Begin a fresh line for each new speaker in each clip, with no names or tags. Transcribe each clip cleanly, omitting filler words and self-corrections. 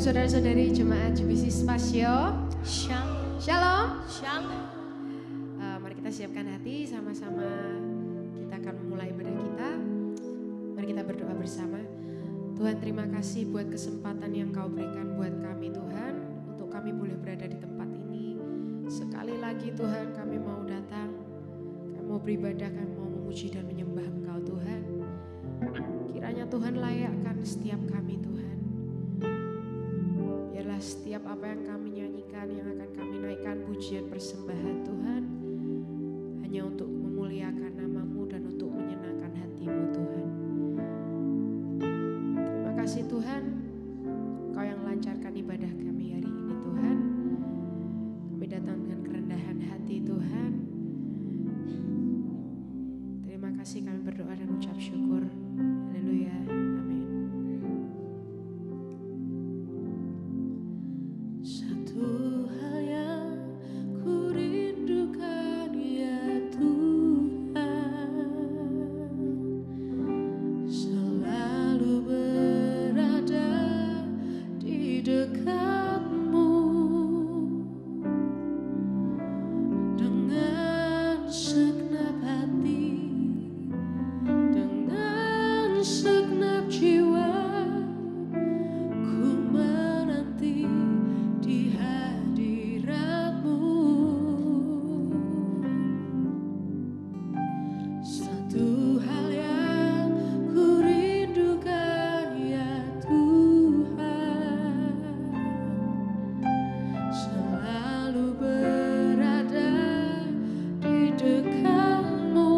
saudara-saudari jemaat GBC Spasio. Shalom. Mari kita siapkan hati, sama-sama kita akan memulai ibadah kita. Mari kita berdoa bersama. Tuhan, terima kasih buat kesempatan yang Kau berikan buat kami Tuhan, untuk kami boleh berada di tempat ini. Sekali lagi Tuhan, kami mau datang, kami mau beribadah, kami mau memuji dan menyembah Engkau Tuhan. Kiranya Tuhan layakkan setiap kami Tuhan. Biarlah setiap apa yang kami nyanyikan, yang akan kami naikkan pujian persembahan Tuhan, hanya untuk memuliakan nama-Mu dan untuk menyenangkan hati-Mu Tuhan. Terima kasih Tuhan, Kau yang lancarkan ibadah kami hari ini Tuhan. Kami datang dengan kerendahan hati Tuhan. Terima kasih, kami berdoa dan ucap syukur. Haleluya. Amin.
Satu hal yang ku rindukan ya Tuhan, selalu berada di dekat-Mu dengan segenap hati, dengan segenap jiwa. Ku menanti di hadirat-Mu. Satu hal yang ku rindukan ya Tuhan, selalu berada di dekat-Mu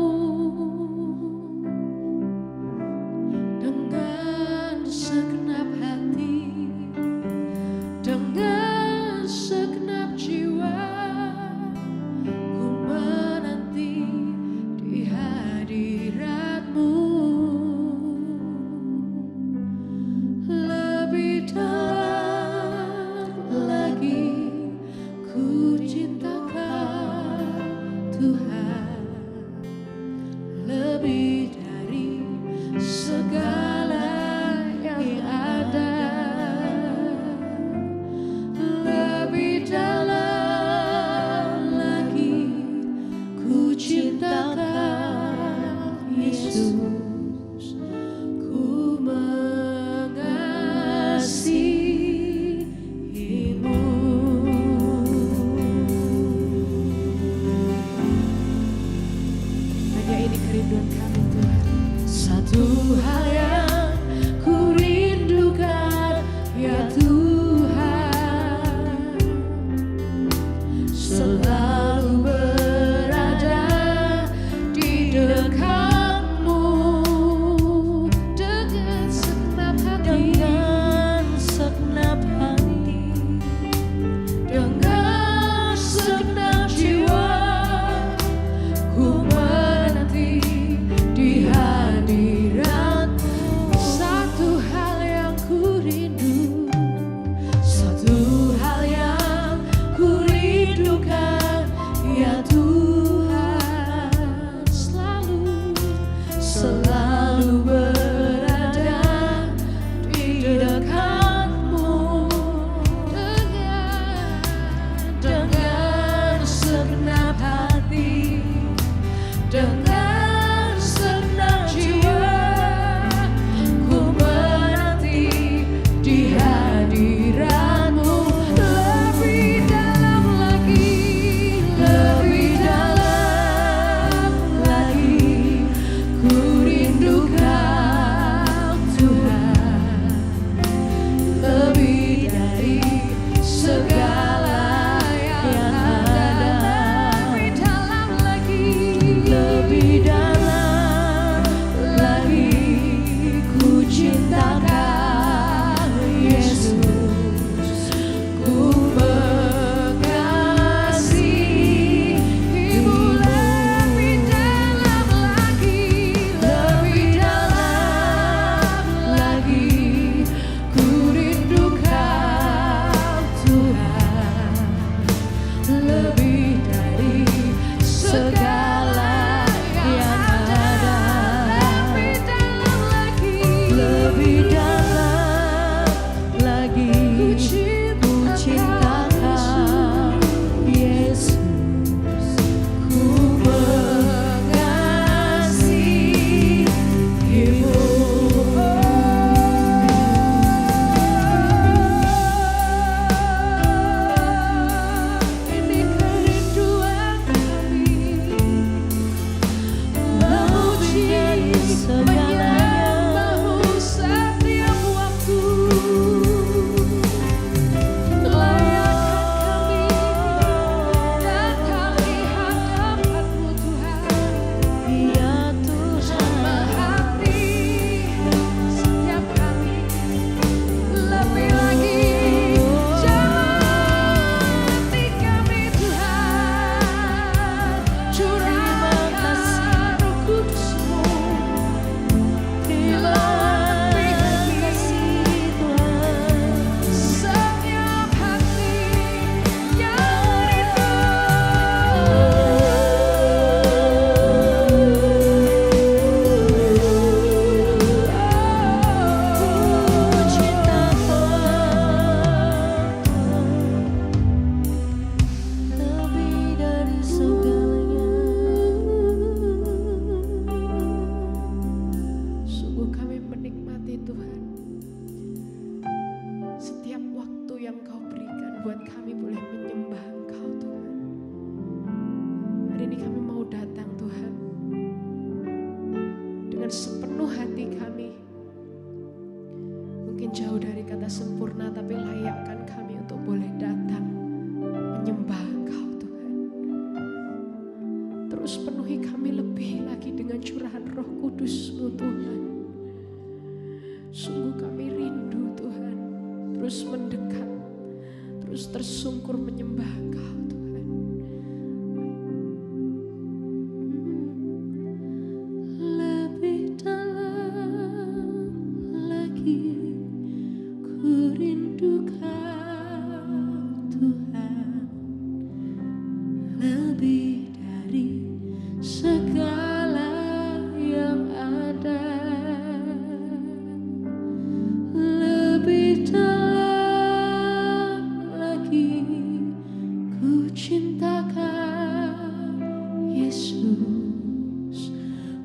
dengan segenap hati, dengan segenap jiwa. Ku menanti di hadirat-Mu. Lebih dalam lagi ku cinta Kau Tuhan, lebih dari segala yang ada. Lebih dalam lagi ku cinta Kau Yesus, ku mengasihi-Mu.
Hanya ini kerinduan kami Tuhan.
Satu hal yang ku rindukan ya Tuhan, selalu berada di dekat-Mu
dengan sepenuh hati kami. Mungkin jauh dari kata sempurna, tapi layakkan kami untuk boleh datang menyembah Engkau Tuhan. Terus penuhi kami lebih lagi dengan curahan Roh Kudus-Mu Tuhan. Sungguh kami rindu Tuhan, terus mendekat, terus tersungkur menyembah Engkau Tuhan.
Lebih dalam lagi ku rindu Kau Tuhan, lebih dari segala yang ada. Lebih dalam lagi ku cinta Kau Yesus,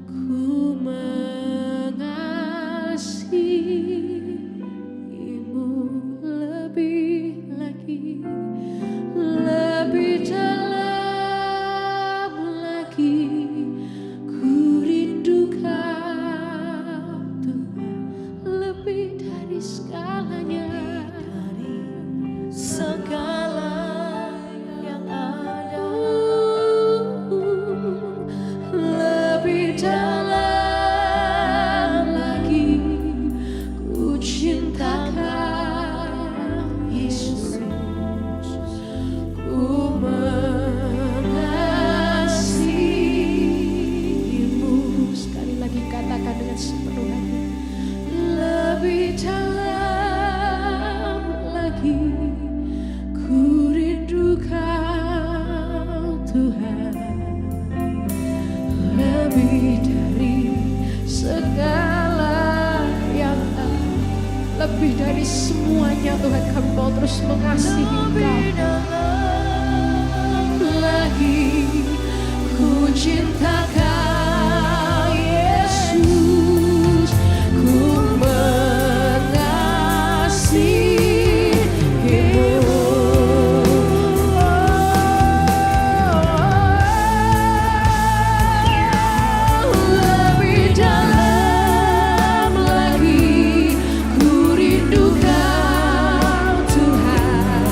ku mengasihi-Mu lebih lagi, lebih dalam lagi ku rindu Kau Tuhan, lebih dari segalanya, dari segala yang ada. Lebih dalam lagi ku cinta Kau Yesus, ku mengasihi-Mu.
Sekali lagi katakan dengan sepenuh hati.
Lebih dalam lagi ku rindu Kau Tuhan, lebih dari segala yang ada.
Lebih dari semuanya Tuhan, kami mau terus mengasihi Engkau.
Lagi ku cinta Kau Yesus, ku mengasihi-Mu. Lebih dalam lagi ku rindu Kau Tuhan,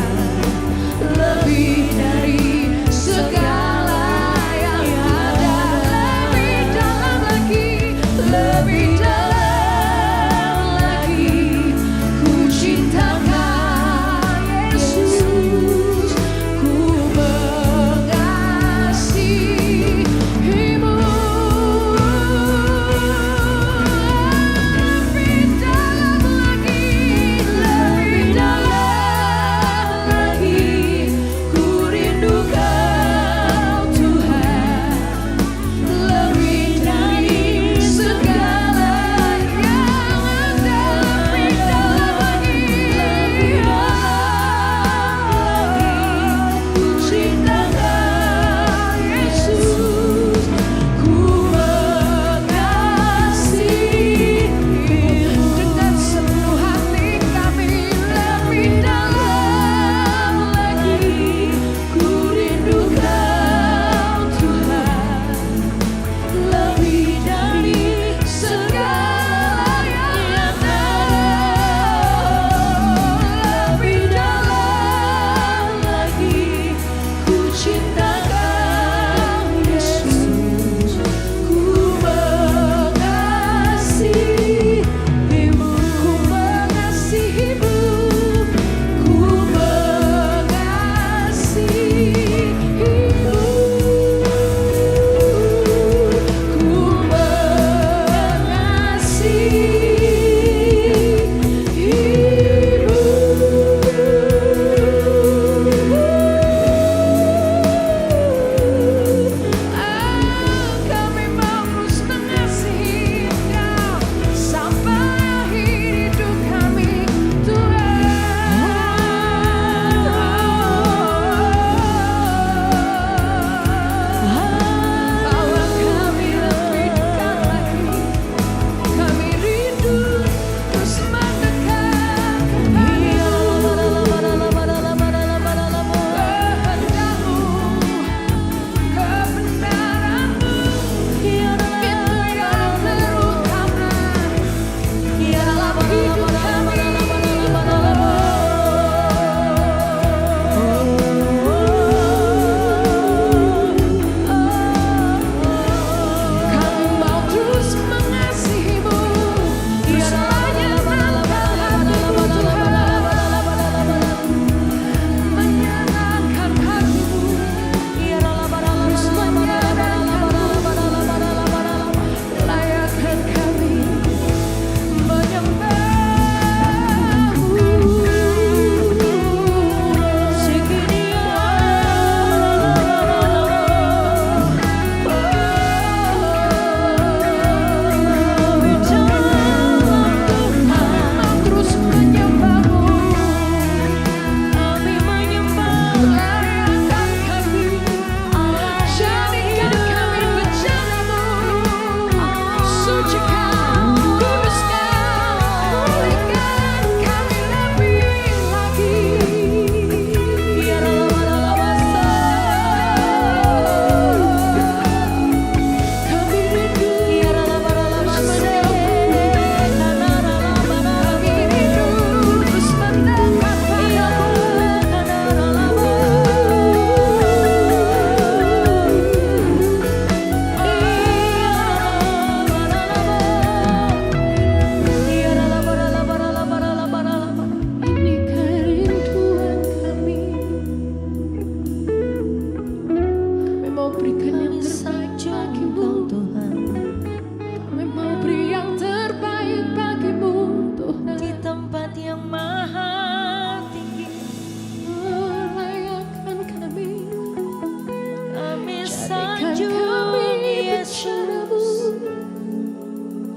lebih dari segala yang ada. Lebih dalam lagi, lebih dalam lagi ku cinta Kau Yesus, ku mengasihi-Mu. Lebih dalam lagi ku rindu Kau Tuhan, lebih dari segala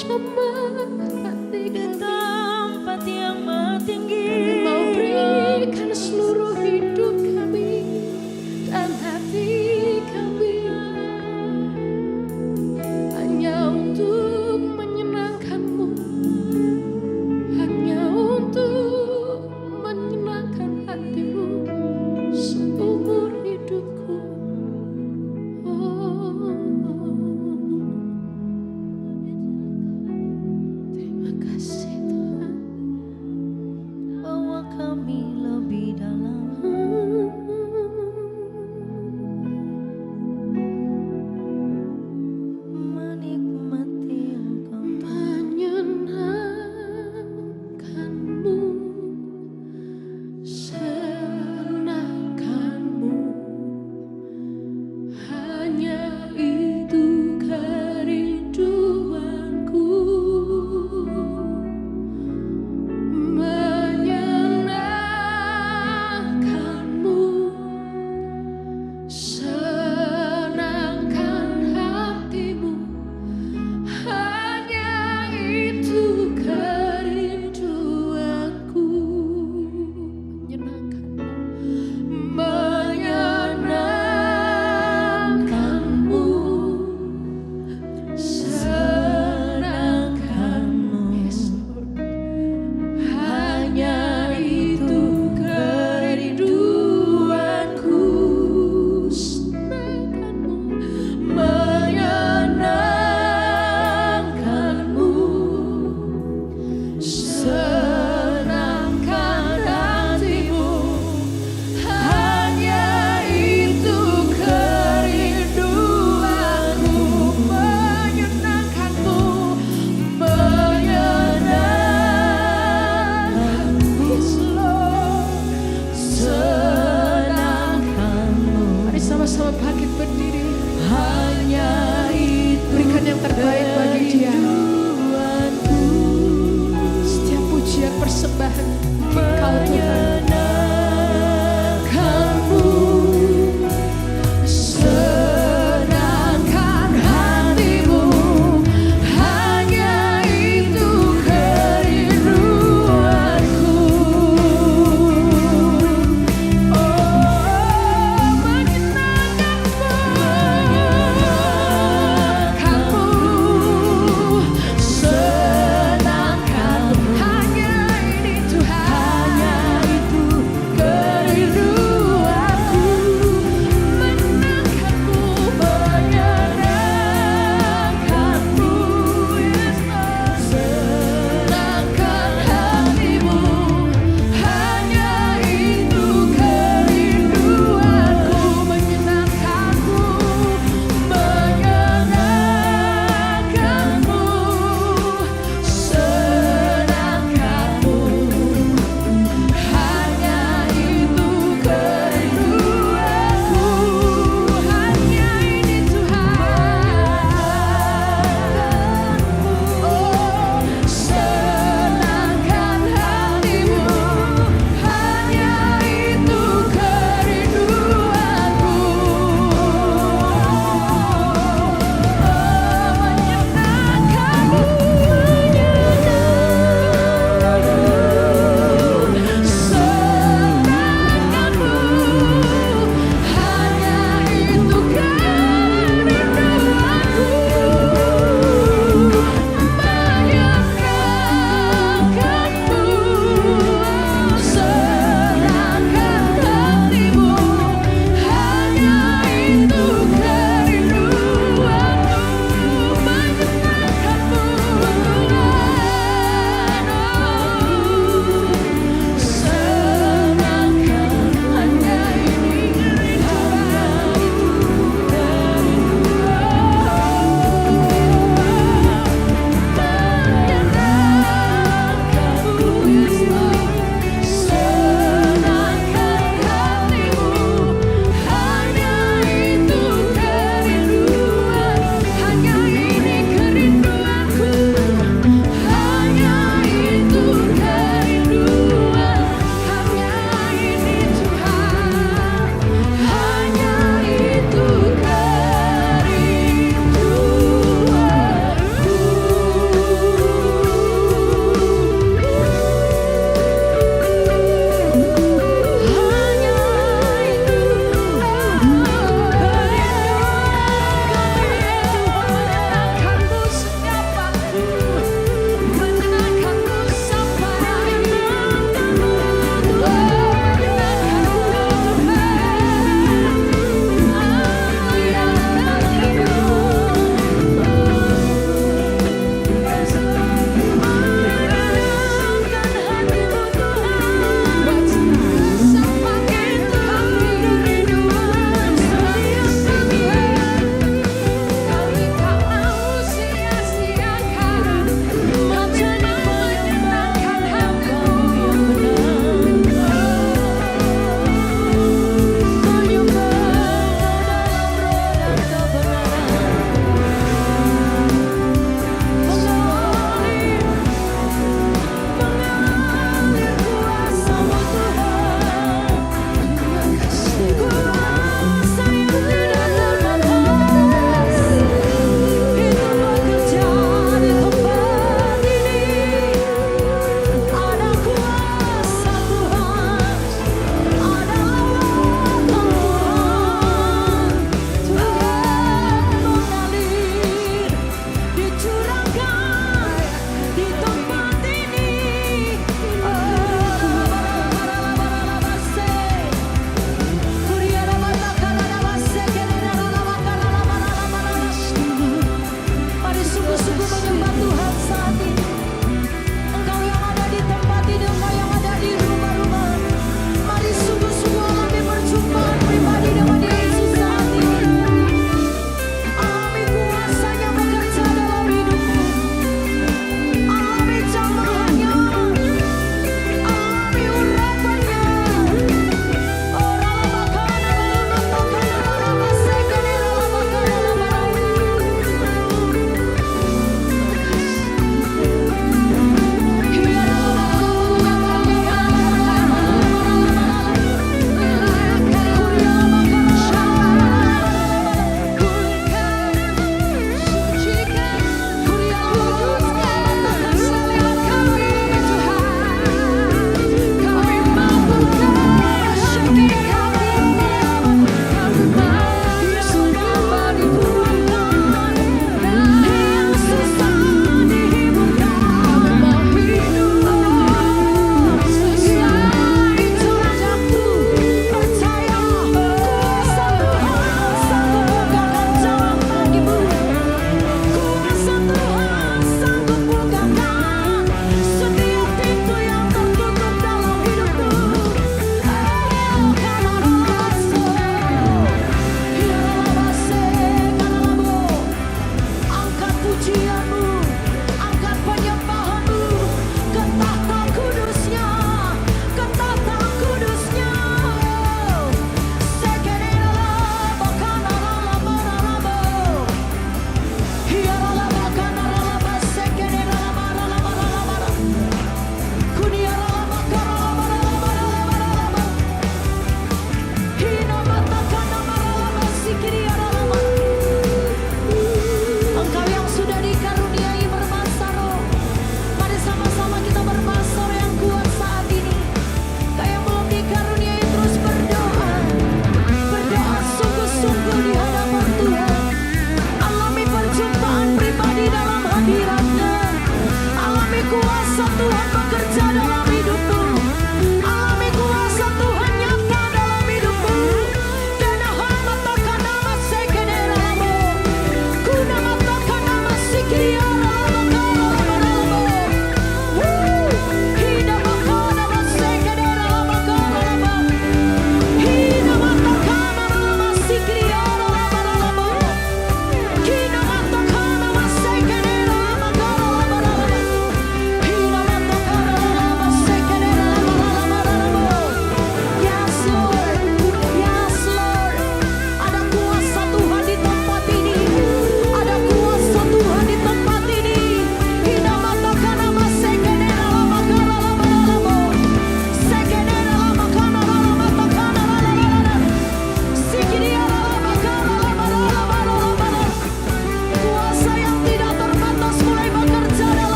Jamah hati
di
kami,
tempat yang maha tinggi.
kami mau berikan seluruh hidup kami dan hati kami hanya untuk menyenangkan-Mu, hanya untuk menyenangkan hati-Mu seumur hidupku. Oh, terima kasih Tuhan.
Bawa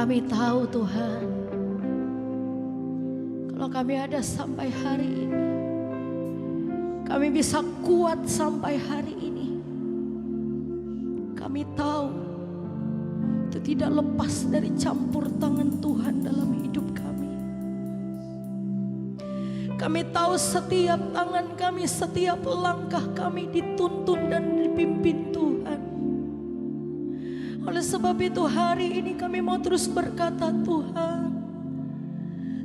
Kami tahu Tuhan, kalau kami ada sampai hari ini, kami bisa kuat sampai hari ini. Kami tahu itu tidak lepas dari campur tangan Tuhan dalam hidup kami. Kami tahu setiap tangan kami, setiap langkah kami dituntun dan dipimpin Tuhan. Oleh sebab itu hari ini kami mau terus berkata, Tuhan,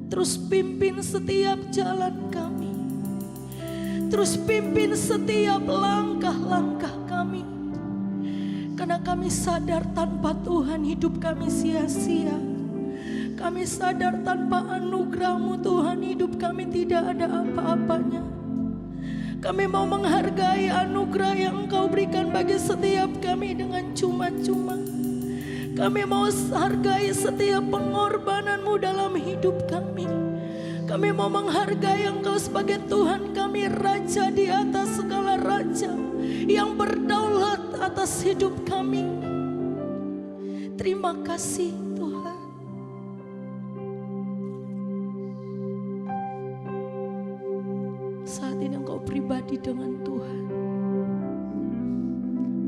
terus pimpin setiap jalan kami. Terus pimpin setiap langkah-langkah kami. Karena kami sadar tanpa Tuhan hidup kami sia-sia. Kami sadar tanpa anugerah-Mu Tuhan hidup kami tidak ada apa-apanya. Kami mau menghargai anugerah yang Engkau berikan bagi setiap kami dengan cuma-cuma. Kami mau hargai setiap pengorbanan-Mu dalam hidup kami. Kami mau menghargai Engkau sebagai Tuhan kami, Raja di atas segala raja, yang berdaulat atas hidup kami. Terima kasih Tuhan. Saat ini Engkau pribadi dengan Tuhan.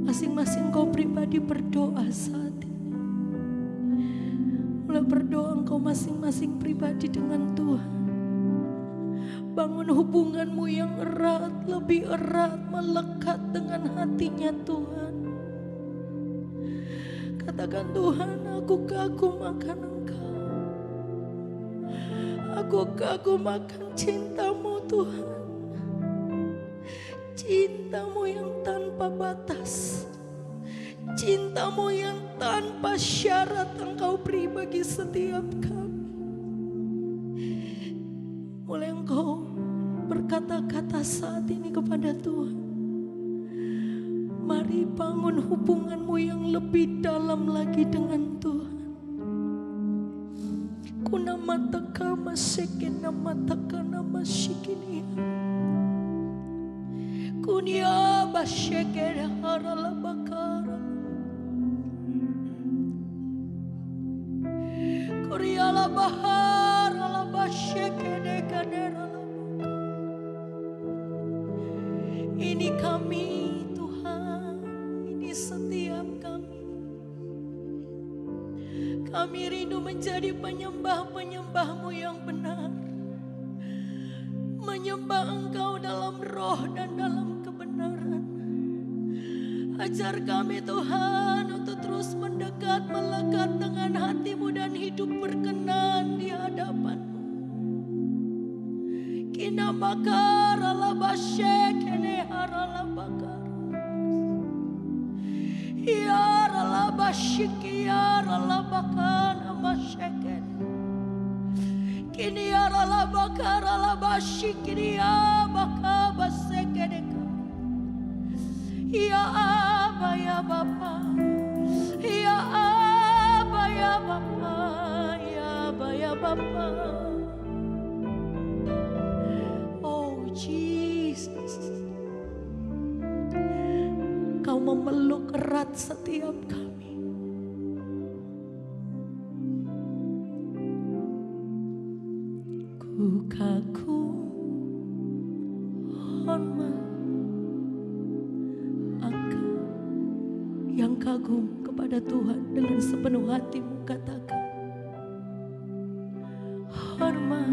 Masing-masing Engkau pribadi berdoa saat ini. Mulai berdoa Engkau masing-masing pribadi dengan Tuhan. Bangun hubunganmu yang erat, lebih erat, melekat dengan hatinya Tuhan. Katakan, Tuhan, aku kagum akan Engkau. Aku kagum akan cinta-Mu Tuhan. Cinta-Mu yang tanpa batas. Cinta-Mu yang tanpa syarat Engkau beri bagi setiap kami. Mulai Engkau berkata-kata saat ini kepada Tuhan. Mari bangun hubunganmu yang lebih dalam lagi dengan Tuhan. Kuna mataka masekena mataka namasikini. Kunia basekera harala bakara. Kuriala bahar ala basekene kadera. Ini kami Tuhan, ini setiap kami. Kami rindu menjadi penyembah-penyembah-Mu yang benar. Menyembah Engkau dalam roh dan dalam kebenaran. Ajar kami Tuhan untuk terus mendekat, melekat dengan hati-Mu dan hidup berkenan di hadapan-Mu. Kina bakar ala basyek ene harala bakar. Ya ala basyik ya ala bakar amasyek. Kini ya ala bakar ala basyik ya bakar basyek ene. Ya Aba ya Bapa. Ya Aba ya Bapa. Ya Aba ya Bapa. Jesus, Kau memeluk erat setiap kami. Ku kagum, hormat akan yang kagum kepada Tuhan dengan sepenuh hatimu katakan. Hormat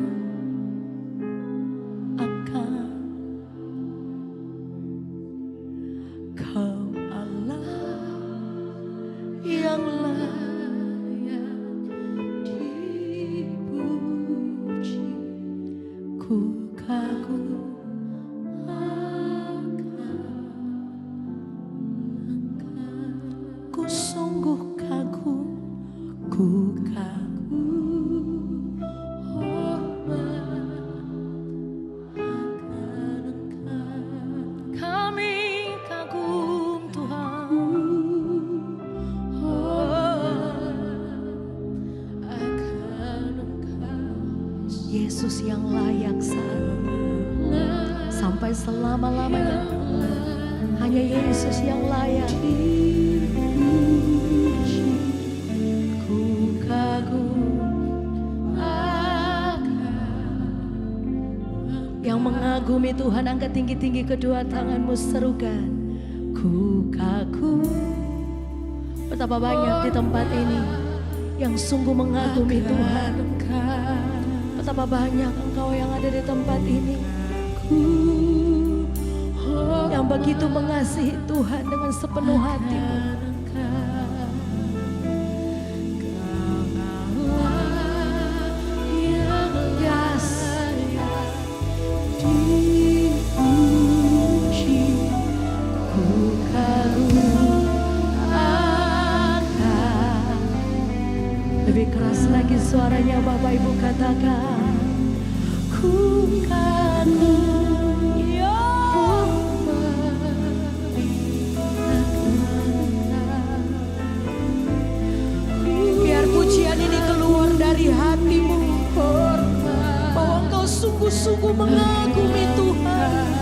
Yesus yang layak sampai selama-lamanya. Hanya Yesus yang layak. Ku kagum. Tuhan, angkat tinggi-tinggi kedua tanganmu, serukan. Ku kagum. Betapa banyak di tempat ini yang sungguh mengagumi Tuhan. Betapa banyak engkau yang ada di tempat ini yang begitu mengasihi Tuhan dengan sepenuh hatimu. Lebih keras lagi suaranya, Bapak Ibu katakan, ku kagum Yehova. Biar pujian ini keluar dari hatimu, bahwa engkau sungguh-sungguh mengagumi Tuhan.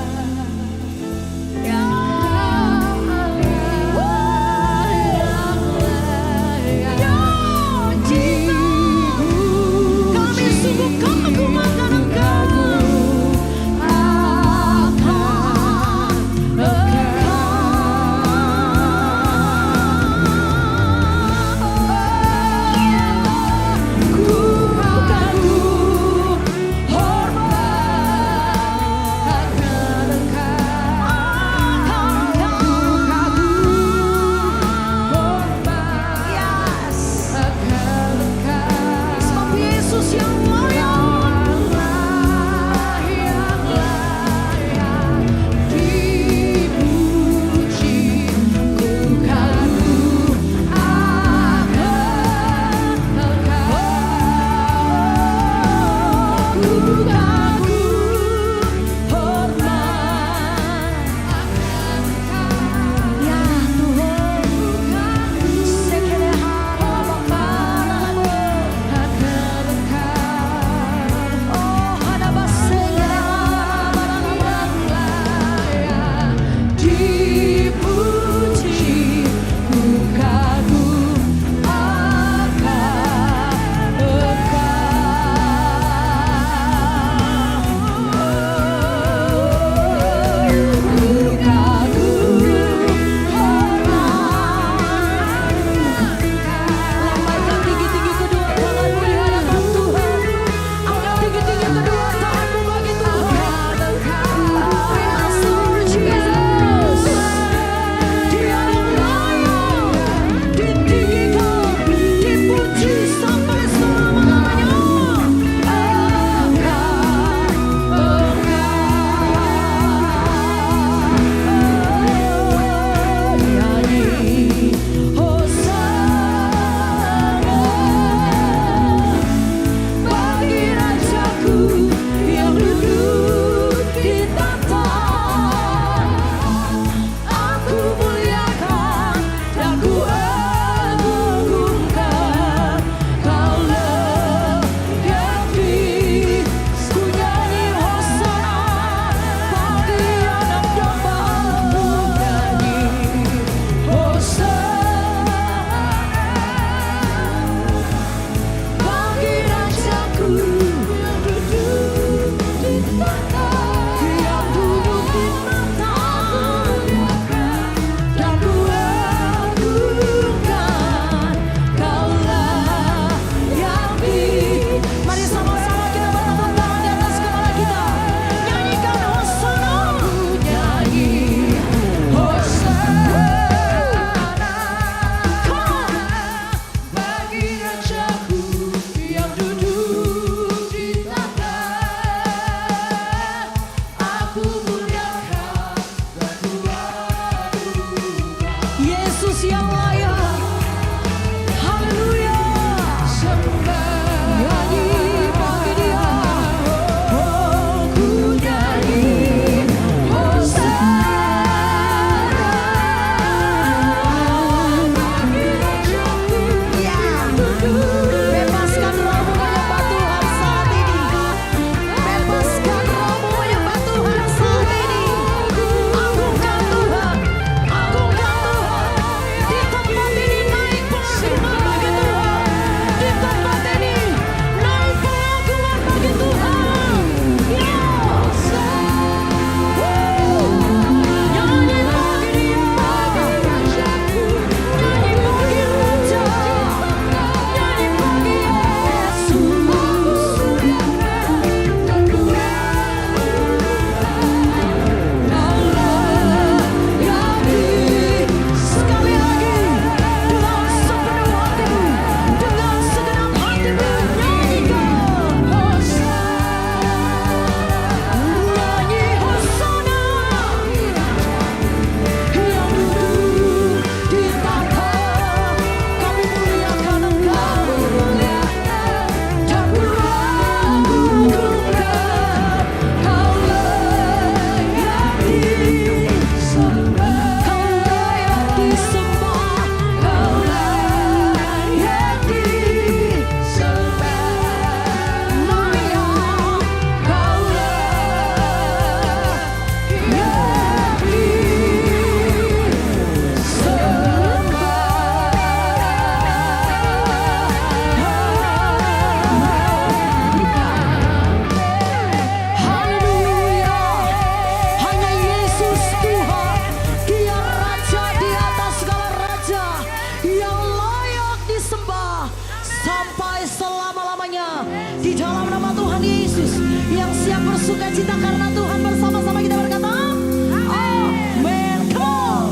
sukacita karena Tuhan. Bersama-sama kita berkata, amin. Come on.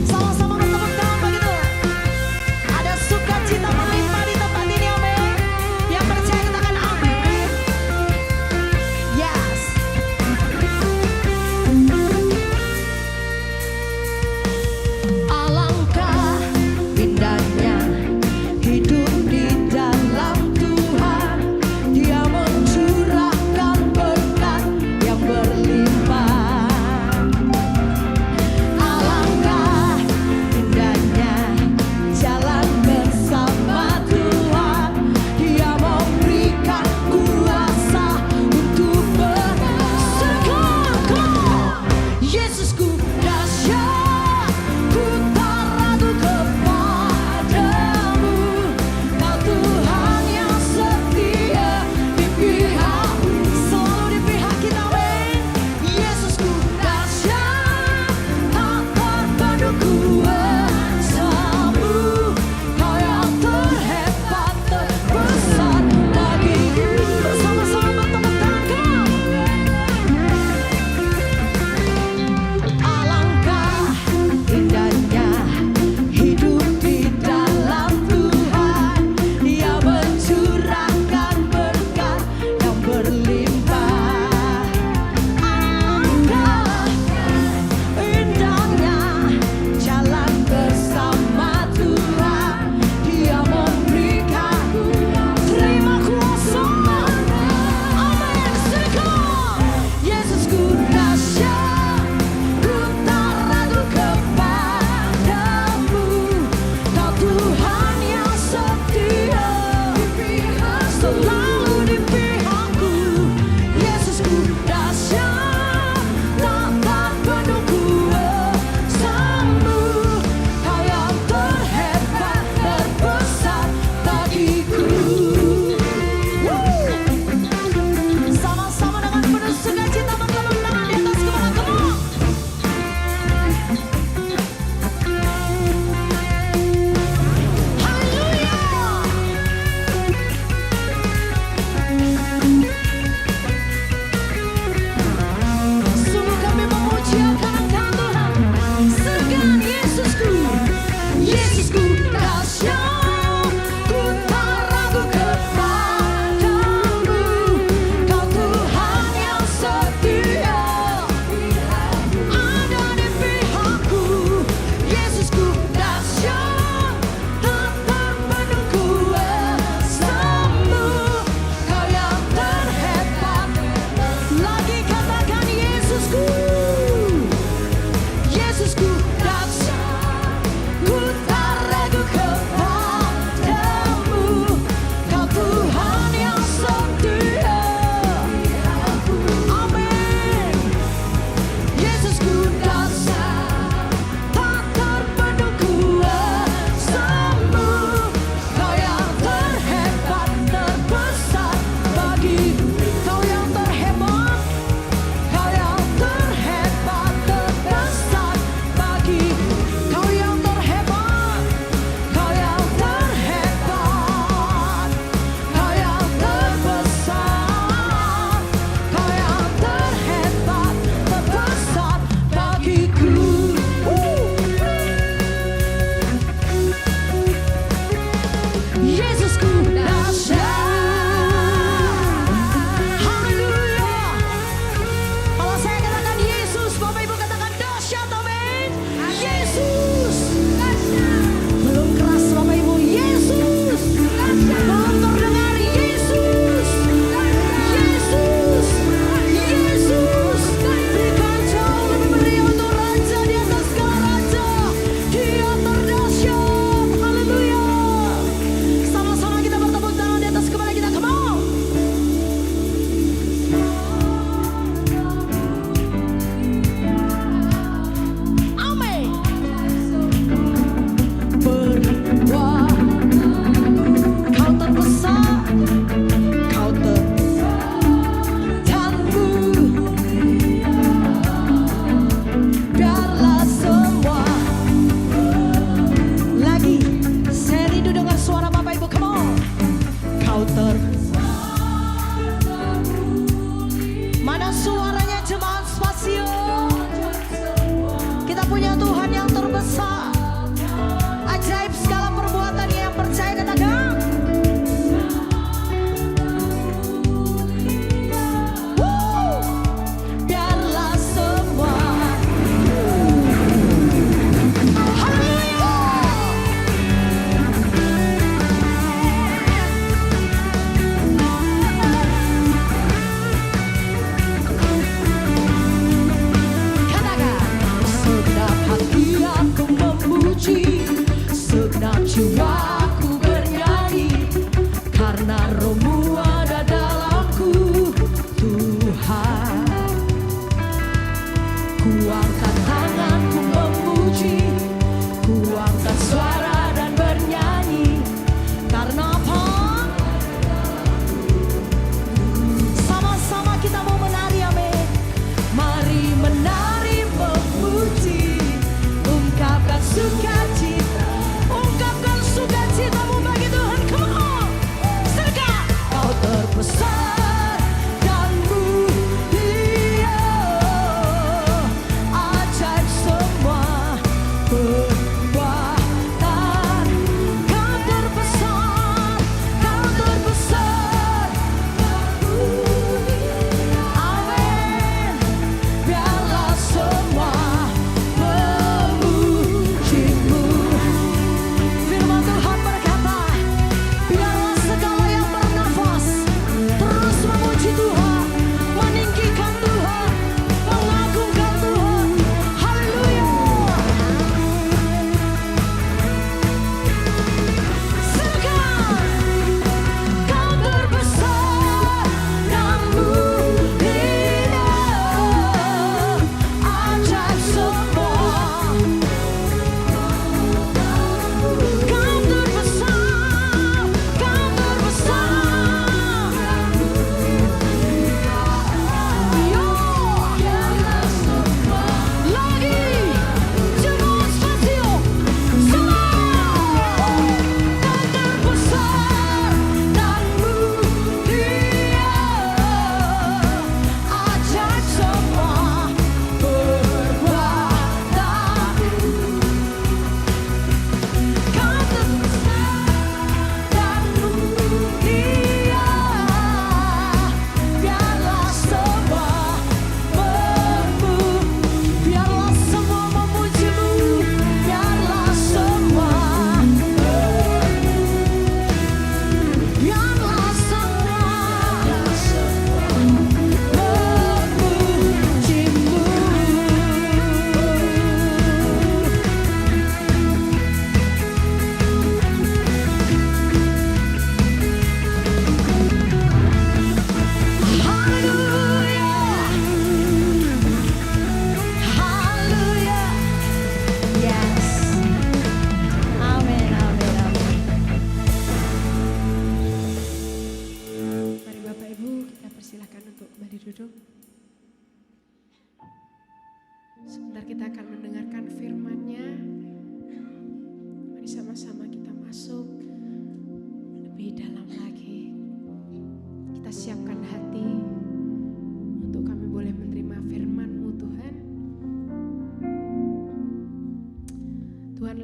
Sama-sama bertepuk tangan begitu. Ada sukacita melimpah di tempat ini, amin. Yang percaya katakan amin. Yes. Alangkah indahnya hidup di dalam Tuhan. Dia mencurahkan berkat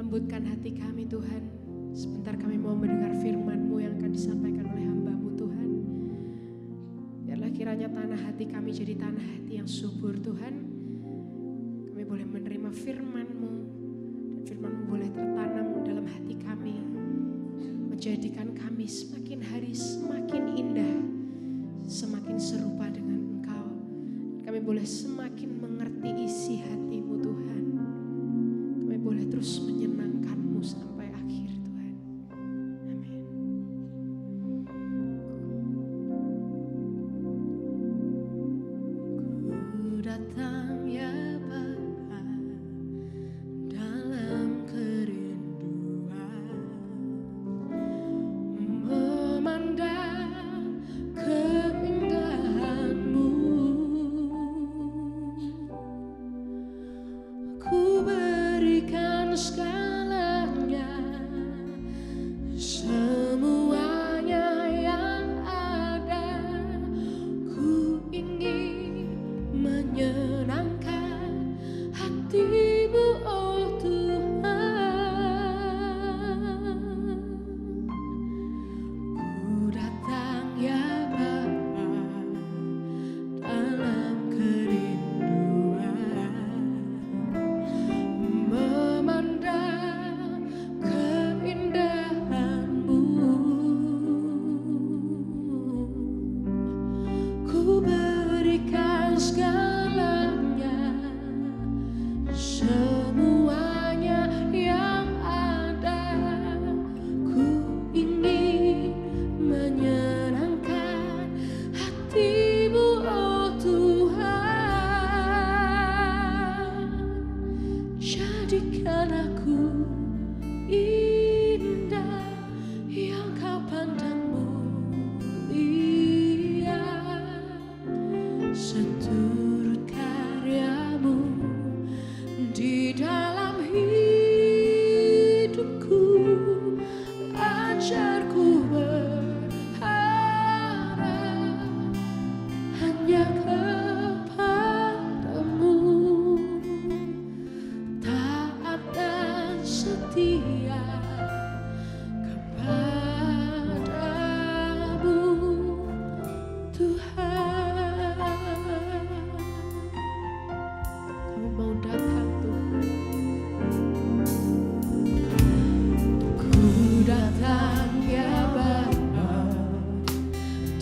lembutkan hati kami Tuhan. Sebentar kami mau mendengar firman-Mu yang akan disampaikan oleh hamba-Mu Tuhan. Biarlah kiranya tanah hati kami jadi tanah hati yang subur Tuhan. Kami boleh menerima firman-Mu, dan firman-Mu boleh tertanam dalam hati kami, menjadikan kami semakin hari semakin indah, semakin serupa dengan Engkau. Kami boleh semakin mengerti isi hati-Mu Tuhan. Kami boleh terus menyenangkan-Mu sampai akhir Tuhan. Amin.
Ku datang ya Bapa dalam kerinduan, memandang keindahan-Mu. Ku berikan segalanya, semuanya yang ada. Ku ingin menyenangkan hati-Mu, oh Tuhan. Ku datang ya Bapa dalam kerinduan, memandang keindahan-Mu. Ku berikan segalanya, semuanya yang ada. Ku ingin menyenangkan hati-Mu, oh Tuhan. Jadikan aku indah yang Kau pandang mulia, seturut karya-Mu di dalam hidupku. Ajarku berharap hanya kepada-Mu, taat dan setia kepada-Mu Tuhan. Kami mau datang Tuhan. Ku datang ya Bapa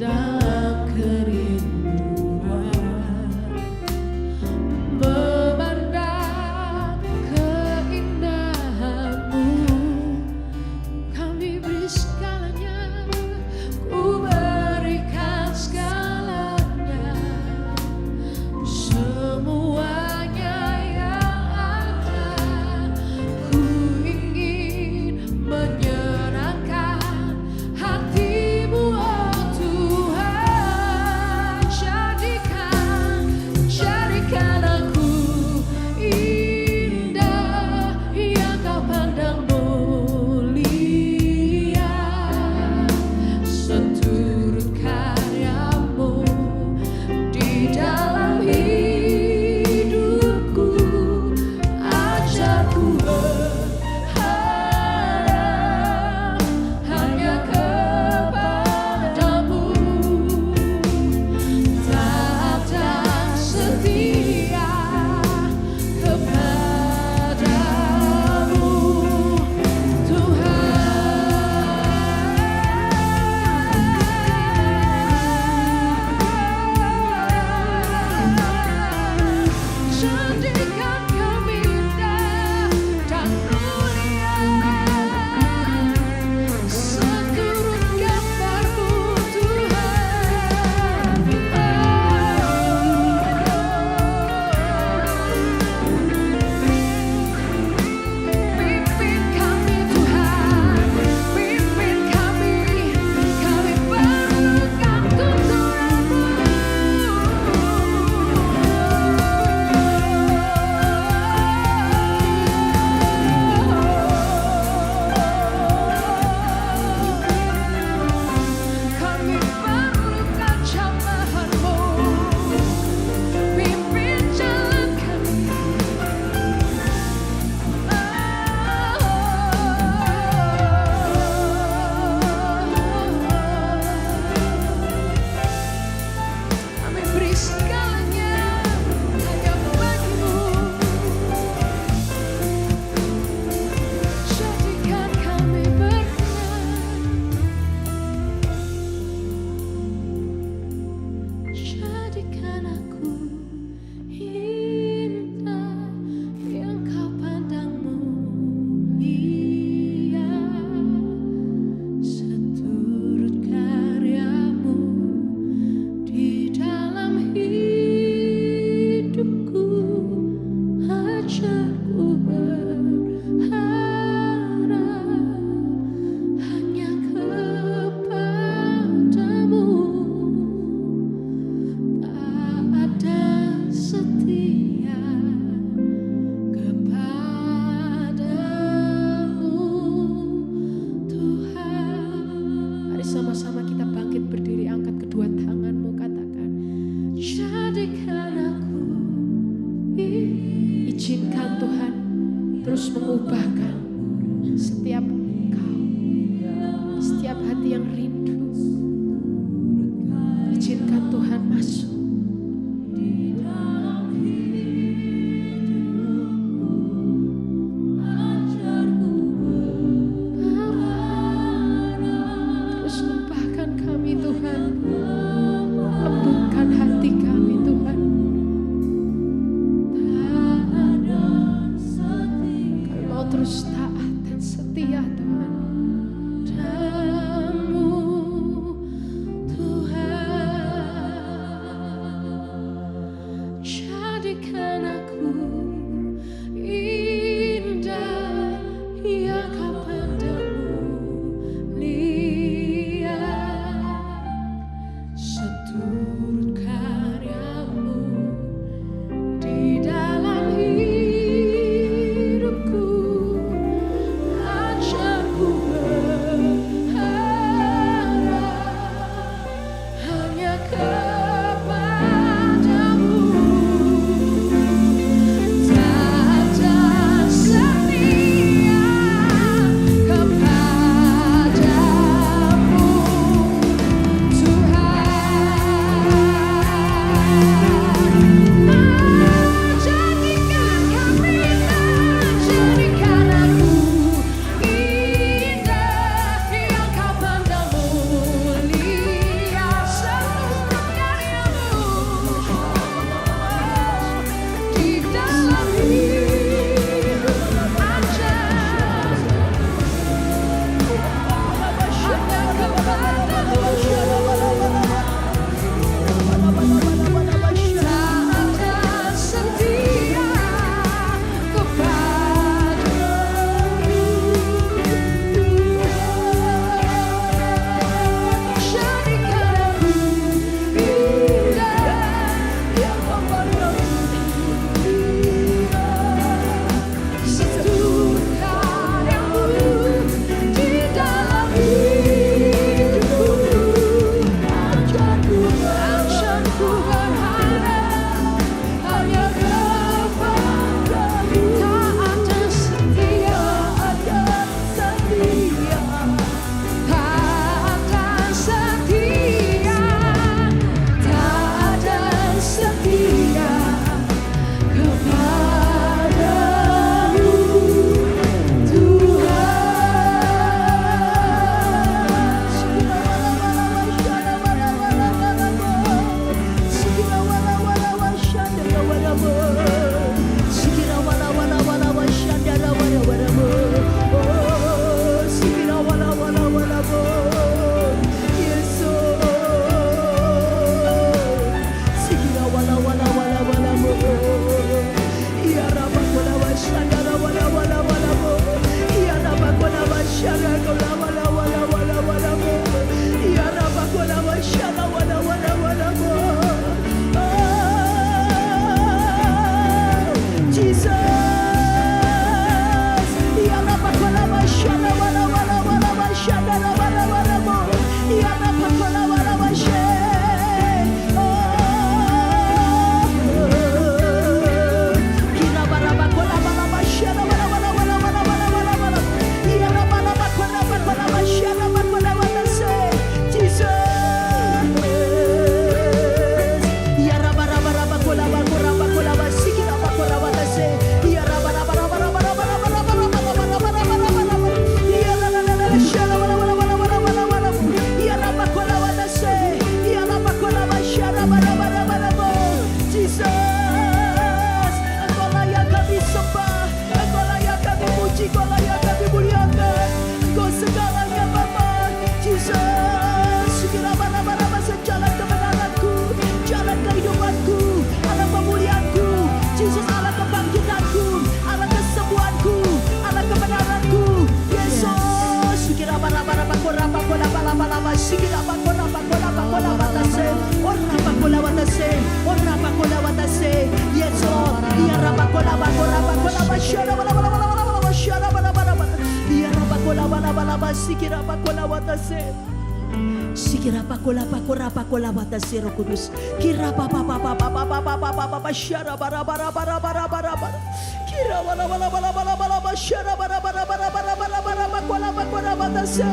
dalam kerinduan, memandang keindahan-Mu.
taat dan setia Tuhan.
Padamu Tuhan, jadikan aku indah yang Kau pandang mulia, seturut karya-Mu di dalam hidupku. Ajarku berharap hanya kepadamu, taat dan setia kepadamu Roh Kudus, kira papa papa papa papa papa papa syara bara bara bara bara bara bara, kira bala bala bala bala bala bala syara bara bara bara bara bara bara bakola bakola batase,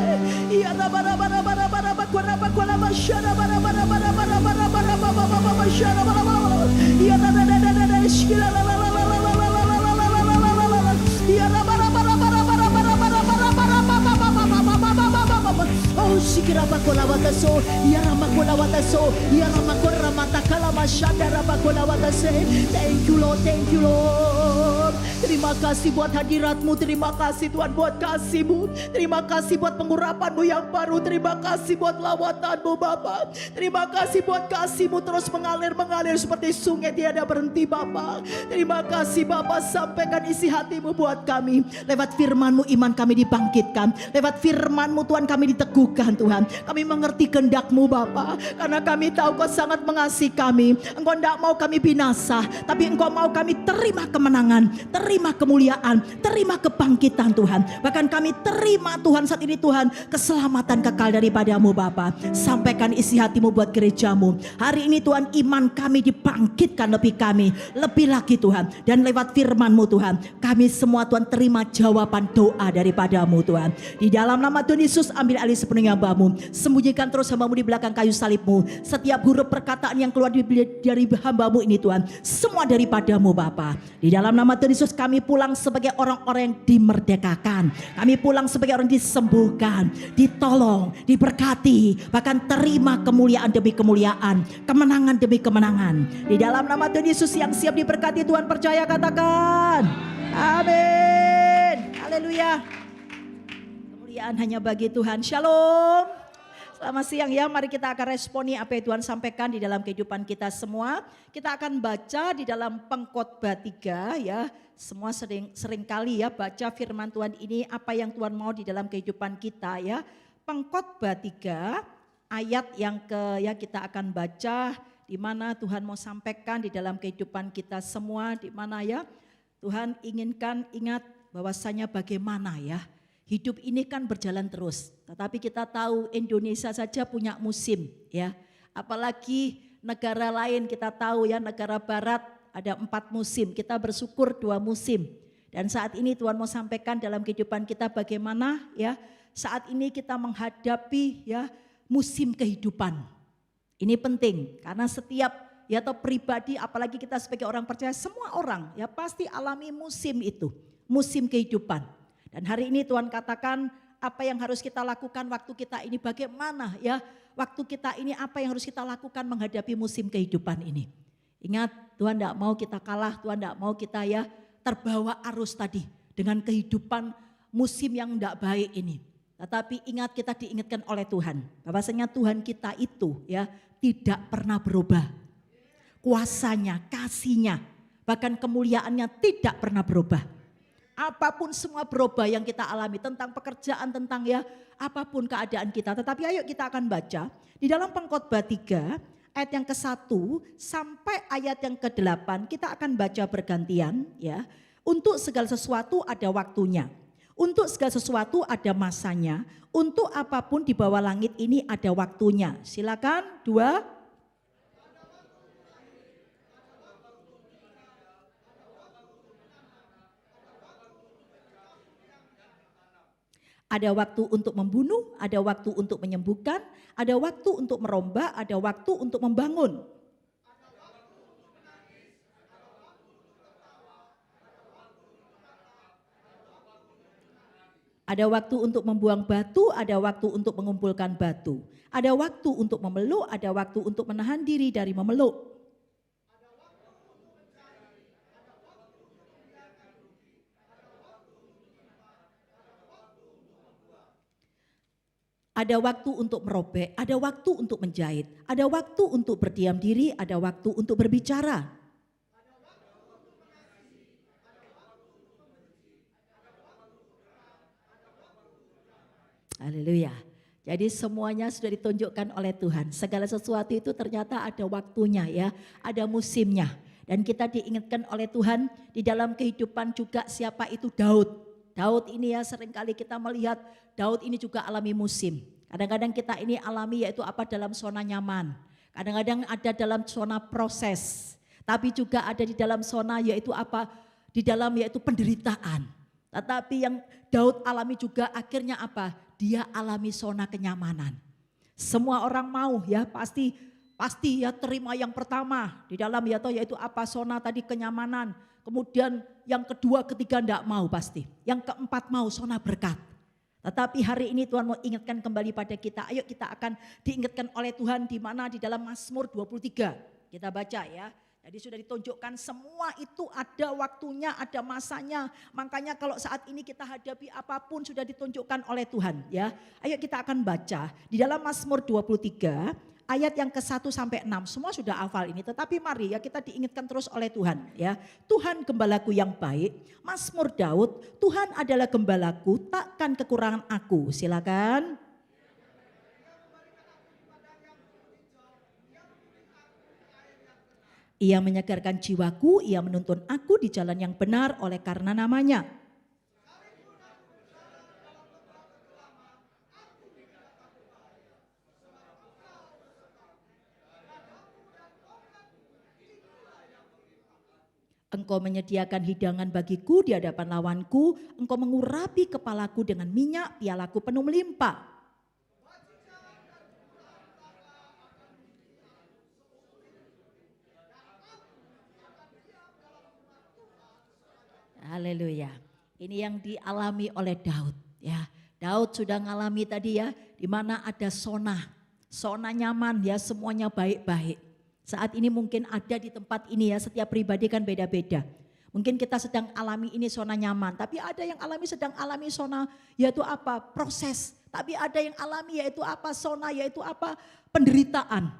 iya bara bara bara bara bakola bakola syara bara bara bara bara bara bara baba baba syara bara bara, iya da da da da da shkila la la la la la la la la la la la la la, iya bara bara bara bara bara bara bara bara baba baba baba baba, oh shikira bakola bataso, iya ramakola bataso. Thank you, Lord. Thank you, Lord. Terima kasih buat hadirat-Mu, terima kasih Tuhan buat kasih-Mu, terima kasih buat pengurapan-Mu yang baru, terima kasih buat lawatan-Mu Bapa, terima kasih buat kasih-Mu terus mengalir seperti sungai tiada berhenti Bapa. Terima kasih Bapa, sampaikan isi hati-Mu buat kami. Lewat firman-Mu iman kami dibangkitkan, lewat firman-Mu Tuhan kami diteguhkan Tuhan. Kami mengerti kehendak-Mu Bapa, karena kami tahu Kau sangat mengasihi kami. Engkau tidak mau kami binasa, tapi Engkau mau kami terima kemenangan, terima kemuliaan, terima kebangkitan Tuhan. Bahkan kami terima Tuhan saat ini Tuhan keselamatan kekal daripada-Mu Bapa. Sampaikan isi hati-Mu buat gereja-Mu. Hari ini Tuhan iman kami dibangkitkan lebih lagi Tuhan. Dan lewat firman-Mu Tuhan, kami semua Tuhan terima jawaban doa daripada-Mu Tuhan. Di dalam nama Tuhan Yesus, ambil alih sepenuhnya hamba-Mu. Sembunyikan terus hamba-Mu di belakang kayu salib-Mu. Setiap huruf perkataan yang keluar dari hamba-Mu ini Tuhan, semua daripada-Mu Bapa. Di dalam nama Tuhan Yesus kami pulang sebagai orang-orang yang dimerdekakan. Kami pulang sebagai orang disembuhkan, ditolong, diberkati, bahkan terima kemuliaan demi kemuliaan, kemenangan demi kemenangan. Di dalam nama Tuhan Yesus yang siap diberkati Tuhan, percaya katakan amin. Haleluya. Kemuliaan hanya bagi Tuhan. Shalom. Selamat siang ya, mari kita akan responi apa yang Tuhan sampaikan di dalam kehidupan kita semua. Kita akan baca di dalam Pengkhotbah 3 ya. Semua sering kali ya baca firman Tuhan ini, apa yang Tuhan mau di dalam kehidupan kita ya. Pengkhotbah 3 ayat yang kita akan baca, di mana Tuhan mau sampaikan di dalam kehidupan kita semua, di mana ya Tuhan ingat bahwasanya bagaimana ya. Hidup ini kan berjalan terus, tetapi kita tahu Indonesia saja punya musim ya. Apalagi negara lain kita tahu ya, negara barat ada 4 musim, kita bersyukur 2 musim. Dan saat ini Tuhan mau sampaikan dalam kehidupan kita bagaimana ya, saat ini kita menghadapi ya musim kehidupan. Ini penting karena setiap ya atau pribadi, apalagi kita sebagai orang percaya, semua orang ya pasti alami musim itu, musim kehidupan. Dan hari ini Tuhan katakan apa yang harus kita lakukan waktu kita ini, bagaimana ya waktu kita ini, apa yang harus kita lakukan menghadapi musim kehidupan ini. Ingat, Tuhan tidak mau kita kalah, Tuhan tidak mau kita ya terbawa arus tadi dengan kehidupan musim yang tidak baik ini. Tetapi ingat, kita diingatkan oleh Tuhan bahwasanya Tuhan kita itu ya tidak pernah berubah. Kuasanya, kasihnya, bahkan kemuliaannya tidak pernah berubah. Apapun semua berubah yang kita alami, tentang pekerjaan, tentang ya apapun keadaan kita. Tetapi ayo kita akan baca di dalam Pengkhotbah 3 ayat yang ke-1 sampai ayat yang ke-8. Kita akan baca bergantian ya. Untuk segala sesuatu ada waktunya, untuk segala sesuatu ada masanya, untuk apapun di bawah langit ini ada waktunya. Silakan 2. Ada waktu untuk membunuh, ada waktu untuk menyembuhkan, ada waktu untuk merombak, ada waktu untuk membangun. Ada waktu untuk membuang batu, ada waktu untuk mengumpulkan batu. Ada waktu untuk memeluk, ada waktu untuk menahan diri dari memeluk. Ada waktu untuk merobek, ada waktu untuk menjahit, ada waktu untuk berdiam diri, ada waktu untuk berbicara. Haleluya. Jadi semuanya sudah ditunjukkan oleh Tuhan. Segala sesuatu itu ternyata ada waktunya ya, ada musimnya. Dan kita diingatkan oleh Tuhan di dalam kehidupan juga siapa itu Daud. Daud ini ya seringkali kita melihat Daud ini juga alami musim. Kadang-kadang kita ini alami yaitu apa, dalam zona nyaman. Kadang-kadang ada dalam zona proses. Tapi juga ada di dalam zona yaitu apa, di dalam yaitu penderitaan. Tetapi yang Daud alami juga akhirnya apa, dia alami zona kenyamanan. Semua orang mau ya pasti ya terima yang pertama di dalam yaitu apa, zona tadi kenyamanan. Kemudian yang kedua, ketiga enggak mau pasti. Yang keempat mau zona berkat. Tetapi hari ini Tuhan mau ingatkan kembali pada kita. Ayo kita akan diingatkan oleh Tuhan di mana di dalam Mazmur 23. Kita baca ya.
Jadi sudah ditunjukkan semua itu ada waktunya, ada masanya. Makanya kalau saat ini kita hadapi apapun sudah ditunjukkan oleh Tuhan ya. Ayo kita akan baca di dalam Mazmur 23 ayat yang ke-1 sampai 6. Semua sudah hafal ini, tetapi mari ya kita diingatkan terus oleh Tuhan ya. Tuhan gembalaku yang baik. Mazmur Daud, Tuhan adalah gembalaku, takkan kekurangan aku. Silakan. Ia menyegarkan jiwaku, ia menuntun aku di jalan yang benar oleh karena namanya. Engkau menyediakan hidangan bagiku di hadapan lawanku, engkau mengurapi kepalaku dengan minyak, pialaku penuh melimpah. Haleluya. Ini yang dialami oleh Daud ya. Daud sudah ngalami tadi ya, di mana ada zona nyaman ya, semuanya baik-baik. Saat ini mungkin ada di tempat ini ya, setiap pribadi kan beda-beda. Mungkin kita sedang alami ini zona nyaman, tapi ada yang sedang alami zona yaitu apa? Proses. Tapi ada yang alami yaitu apa? Zona yaitu apa? Penderitaan.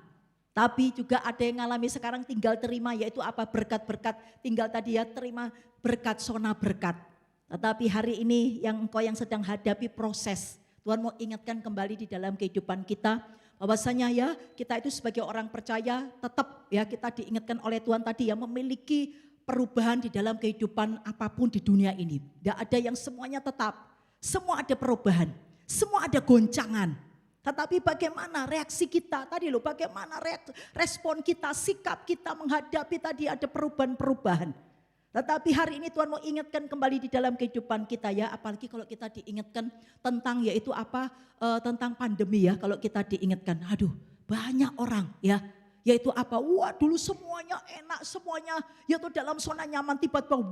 Tapi juga ada yang ngalami sekarang tinggal terima yaitu apa? Berkat-berkat. Tinggal tadi ya terima berkat, zona berkat. Tetapi hari ini engkau yang sedang hadapi proses. Tuhan mau ingatkan kembali di dalam kehidupan kita. Bahwasanya ya kita itu sebagai orang percaya tetap ya kita diingatkan oleh Tuhan tadi ya memiliki perubahan di dalam kehidupan apapun di dunia ini. Tidak ada yang semuanya tetap. Semua ada perubahan. Semua ada goncangan. Tetapi bagaimana reaksi kita tadi loh, bagaimana respon kita, sikap kita menghadapi tadi ada perubahan-perubahan. Tetapi hari ini Tuhan mau ingatkan kembali di dalam kehidupan kita ya, apalagi kalau kita diingatkan tentang yaitu apa, tentang pandemi ya, kalau kita diingatkan, aduh banyak orang ya, yaitu apa, wah dulu semuanya enak, semuanya yaitu dalam zona nyaman, tiba-tiba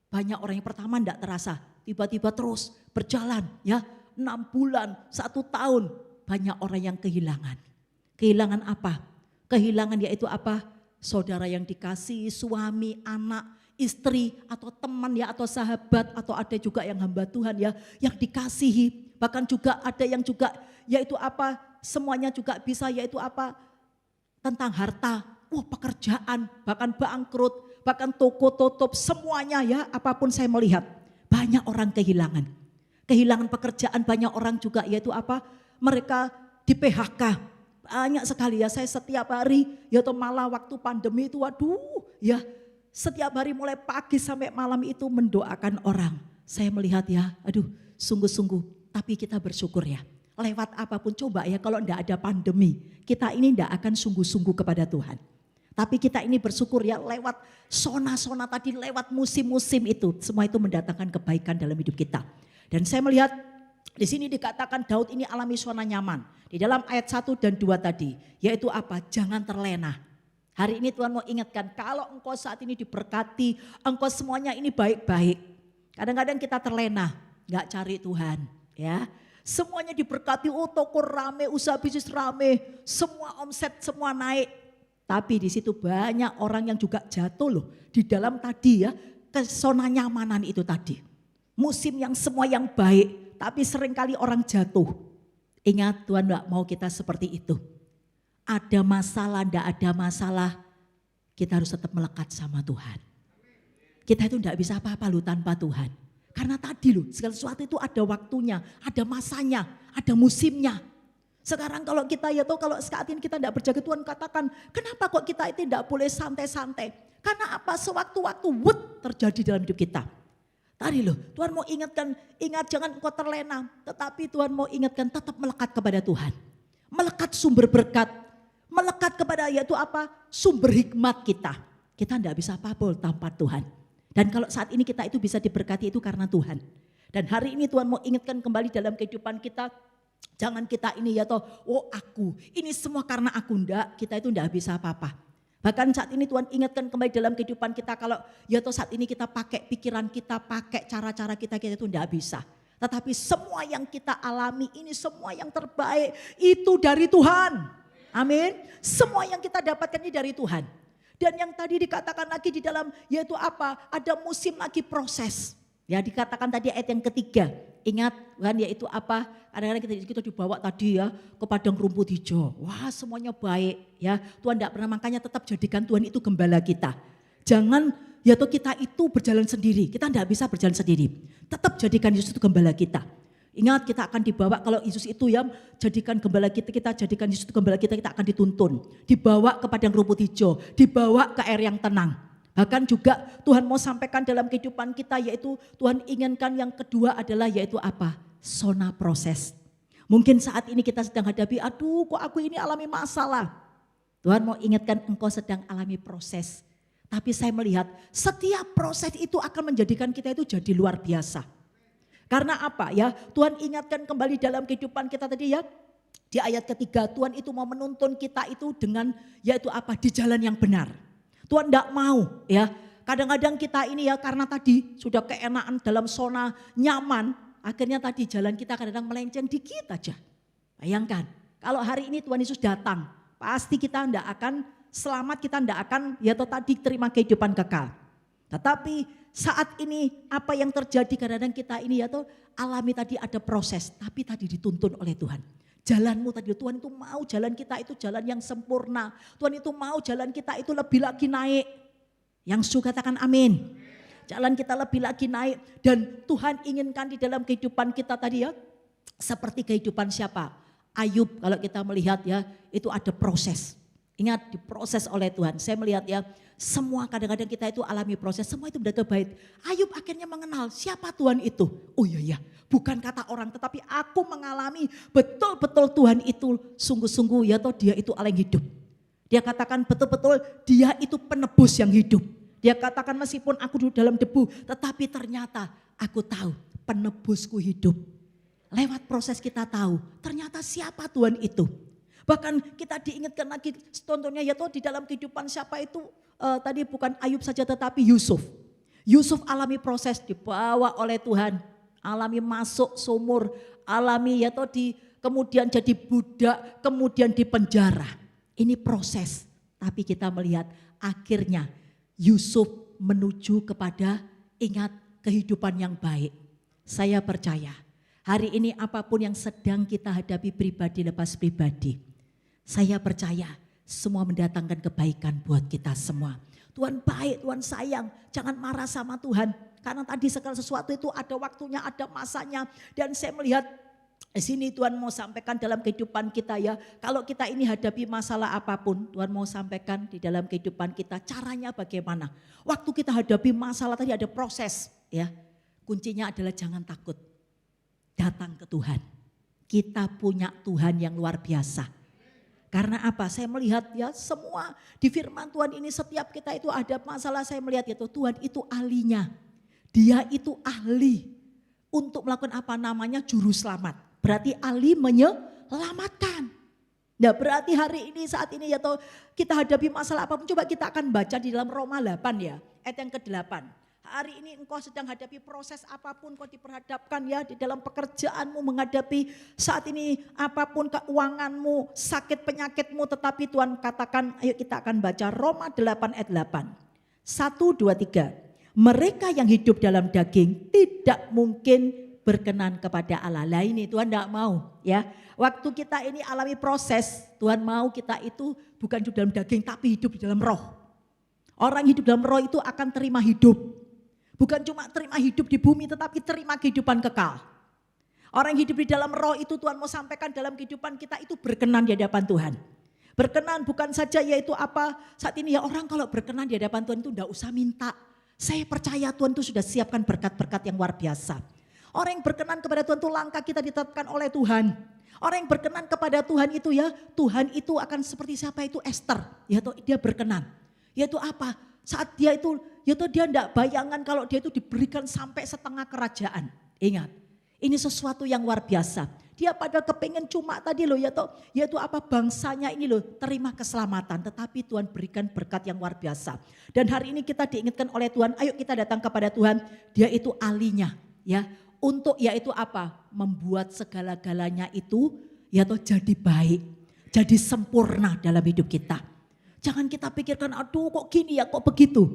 banyak orang yang pertama enggak terasa, tiba-tiba terus berjalan ya. 6 bulan, 1 tahun, banyak orang yang kehilangan. Kehilangan apa? Kehilangan yaitu apa? Saudara yang dikasihi, suami, anak, istri, atau teman ya, atau sahabat, atau ada juga yang hamba Tuhan ya, yang dikasihi. Bahkan juga ada yang juga yaitu apa? Semuanya juga bisa yaitu apa? Tentang harta, pekerjaan, bahkan bangkrut, bahkan toko tutup, semuanya ya, apapun saya melihat. Banyak orang kehilangan. Kehilangan pekerjaan banyak orang juga yaitu apa? Mereka di PHK. Banyak sekali ya, saya setiap hari yaitu malah waktu pandemi itu waduh ya. Setiap hari mulai pagi sampai malam itu mendoakan orang. Saya melihat ya, aduh sungguh-sungguh. Tapi kita bersyukur ya. Lewat apapun coba ya kalau enggak ada pandemi. Kita ini enggak akan sungguh-sungguh kepada Tuhan. Tapi kita ini bersyukur ya lewat zona-zona tadi, lewat musim-musim itu. Semua itu mendatangkan kebaikan dalam hidup kita. Dan saya melihat di sini dikatakan Daud ini alami zona nyaman. Di dalam ayat 1 dan 2 tadi. Yaitu apa? Jangan terlena. Hari ini Tuhan mau ingatkan kalau engkau saat ini diberkati. Engkau semuanya ini baik-baik. Kadang-kadang kita terlena. Gak cari Tuhan. Ya. Semuanya diberkati. Toko rame, usaha bisnis rame. Semua omset semua naik. Tapi di situ banyak orang yang juga jatuh loh. Di dalam tadi ya. Ke zona nyamanan itu tadi. Musim yang semua yang baik, tapi seringkali orang jatuh. Ingat Tuhan enggak mau kita seperti itu. Ada masalah, enggak ada masalah, kita harus tetap melekat sama Tuhan. Kita itu enggak bisa apa-apa loh tanpa Tuhan. Karena tadi loh, segala sesuatu itu ada waktunya, ada masanya, ada musimnya. Sekarang kalau kita ya tahu kalau saat ini kita enggak berjaga, Tuhan katakan, kenapa kok kita itu enggak boleh santai-santai? Karena apa? Sewaktu-waktu terjadi dalam hidup kita. Tadi loh, Tuhan mau ingatkan, ingat jangan engkau terlena. Tetapi Tuhan mau ingatkan tetap melekat kepada Tuhan. Melekat sumber berkat. Melekat kepada yaitu apa? Sumber hikmat kita. Kita enggak bisa apa-apa tanpa Tuhan. Dan kalau saat ini kita itu bisa diberkati itu karena Tuhan. Dan hari ini Tuhan mau ingatkan kembali dalam kehidupan kita. Jangan kita ini ya toh, aku. Ini semua karena aku enggak. Kita itu enggak bisa apa-apa. Bahkan saat ini Tuhan ingatkan kembali dalam kehidupan kita kalau ya toh saat ini kita pakai pikiran kita, pakai cara-cara kita itu enggak bisa. Tetapi semua yang kita alami ini semua yang terbaik itu dari Tuhan. Amin. Semua yang kita dapatkan ini dari Tuhan. Dan yang tadi dikatakan lagi di dalam yaitu apa? Ada musim lagi proses. Ya dikatakan tadi ayat yang ketiga. Ingat kan yaitu apa? Kadang-kadang kita dibawa tadi ya ke padang rumput hijau. Wah semuanya baik ya. Tuhan tidak pernah, makanya tetap jadikan Tuhan itu gembala kita. Jangan ya toh kita itu berjalan sendiri. Kita tidak bisa berjalan sendiri. Tetap jadikan Yesus itu gembala kita. Ingat kita akan dibawa, kalau Yesus itu ya jadikan gembala kita, kita jadikan Yesus itu gembala kita akan dituntun. Dibawa ke padang rumput hijau, dibawa ke air yang tenang. Bahkan juga Tuhan mau sampaikan dalam kehidupan kita yaitu Tuhan inginkan yang kedua adalah yaitu apa? Zona proses. Mungkin saat ini kita sedang hadapi, aduh kok aku ini alami masalah. Tuhan mau ingatkan engkau sedang alami proses. Tapi saya melihat setiap proses itu akan menjadikan kita itu jadi luar biasa. Karena apa ya? Tuhan ingatkan kembali dalam kehidupan kita tadi ya. Di ayat ketiga Tuhan itu mau menuntun kita itu dengan yaitu apa? Di jalan yang benar. Tuhan tidak mau ya. Kadang-kadang kita ini ya karena tadi sudah keenaan dalam zona nyaman. Akhirnya tadi jalan kita kadang-kadang melenceng dikit aja. Bayangkan kalau hari ini Tuhan Yesus datang. Pasti kita tidak akan selamat, kita tidak akan ya tadi terima kehidupan kekal. Tetapi saat ini apa yang terjadi kadang-kadang kita ini ya alami tadi ada proses. Tapi tadi dituntun oleh Tuhan. Jalanmu tadi Tuhan itu mau jalan kita itu jalan yang sempurna. Tuhan itu mau jalan kita itu lebih lagi naik. Yang suka katakan amin. Jalan kita lebih lagi naik. Dan Tuhan inginkan di dalam kehidupan kita tadi ya. Seperti kehidupan siapa? Ayub kalau kita melihat ya itu ada proses. Ingat diproses oleh Tuhan. Saya melihat ya semua kadang-kadang kita itu alami proses. Semua itu benar-benar baik. Ayub akhirnya mengenal siapa Tuhan itu. Oh iya bukan kata orang tetapi aku mengalami betul-betul Tuhan itu sungguh-sungguh ya dia itu Allah yang hidup. Dia katakan betul-betul dia itu penebus yang hidup. Dia katakan meskipun aku duduk dalam debu tetapi ternyata aku tahu penebusku hidup. Lewat proses kita tahu ternyata siapa Tuhan itu. Bahkan kita diingatkan lagi contohnya ya di dalam kehidupan siapa itu tadi bukan Ayub saja tetapi Yusuf. Yusuf alami proses dibawa oleh Tuhan, alami masuk sumur, alami ya kemudian jadi budak, kemudian di penjara. Ini proses, tapi kita melihat akhirnya Yusuf menuju kepada ingat kehidupan yang baik. Saya percaya hari ini apapun yang sedang kita hadapi pribadi lepas pribadi. Saya percaya semua mendatangkan kebaikan buat kita semua. Tuhan baik, Tuhan sayang, jangan marah sama Tuhan. Karena tadi segala sesuatu itu ada waktunya, ada masanya. Dan saya melihat di sini Tuhan mau sampaikan dalam kehidupan kita ya. Kalau kita ini hadapi masalah apapun, Tuhan mau sampaikan di dalam kehidupan kita caranya bagaimana. Waktu kita hadapi masalah tadi ada proses ya. Kuncinya adalah jangan takut. Datang ke Tuhan. Kita punya Tuhan yang luar biasa. Karena apa? Saya melihat ya semua di firman Tuhan ini setiap kita itu ada masalah saya melihat itu Tuhan itu ahlinya. Dia itu ahli untuk melakukan apa namanya juru selamat. Berarti ahli menyelamatkan. Nah berarti hari ini saat ini ya kita hadapi masalah apapun coba kita akan baca di dalam Roma 8 ya ayat yang ke-8. Hari ini engkau sedang hadapi proses apapun kau diperhadapkan ya di dalam pekerjaanmu menghadapi saat ini apapun keuanganmu, sakit penyakitmu tetapi Tuhan katakan ayo kita akan baca Roma 8 ayat 8. 1, 2, 3. Mereka yang hidup dalam daging tidak mungkin berkenan kepada Allah. Lah ini Tuhan tidak mau ya. Waktu kita ini alami proses Tuhan mau kita itu bukan hidup dalam daging tapi hidup di dalam roh. Orang hidup dalam roh itu akan terima hidup. Bukan cuma terima hidup di bumi tetapi terima kehidupan kekal. Orang hidup di dalam roh itu Tuhan mau sampaikan dalam kehidupan kita itu berkenan di hadapan Tuhan. Berkenan bukan saja yaitu apa saat ini ya orang kalau berkenan di hadapan Tuhan itu tidak usah minta. Saya percaya Tuhan itu sudah siapkan berkat-berkat yang luar biasa. Orang yang berkenan kepada Tuhan itu langkah kita ditetapkan oleh Tuhan. Orang yang berkenan kepada Tuhan itu ya Tuhan itu akan seperti siapa itu Esther. Yaitu dia berkenan. Yaitu apa? Saat dia itu, yaitu dia tidak bayangan kalau dia itu diberikan sampai setengah kerajaan. Ingat, ini sesuatu yang luar biasa. Dia pada kepengen cuma tadi loh, yaitu apa bangsanya ini loh terima keselamatan. Tetapi Tuhan berikan berkat yang luar biasa. Dan hari ini kita diingatkan oleh Tuhan, ayo kita datang kepada Tuhan. Dia itu ahlinya ya untuk yaitu apa membuat segala-galanya itu yaitu jadi baik, jadi sempurna dalam hidup kita. Jangan kita pikirkan, aduh kok gini ya, kok begitu.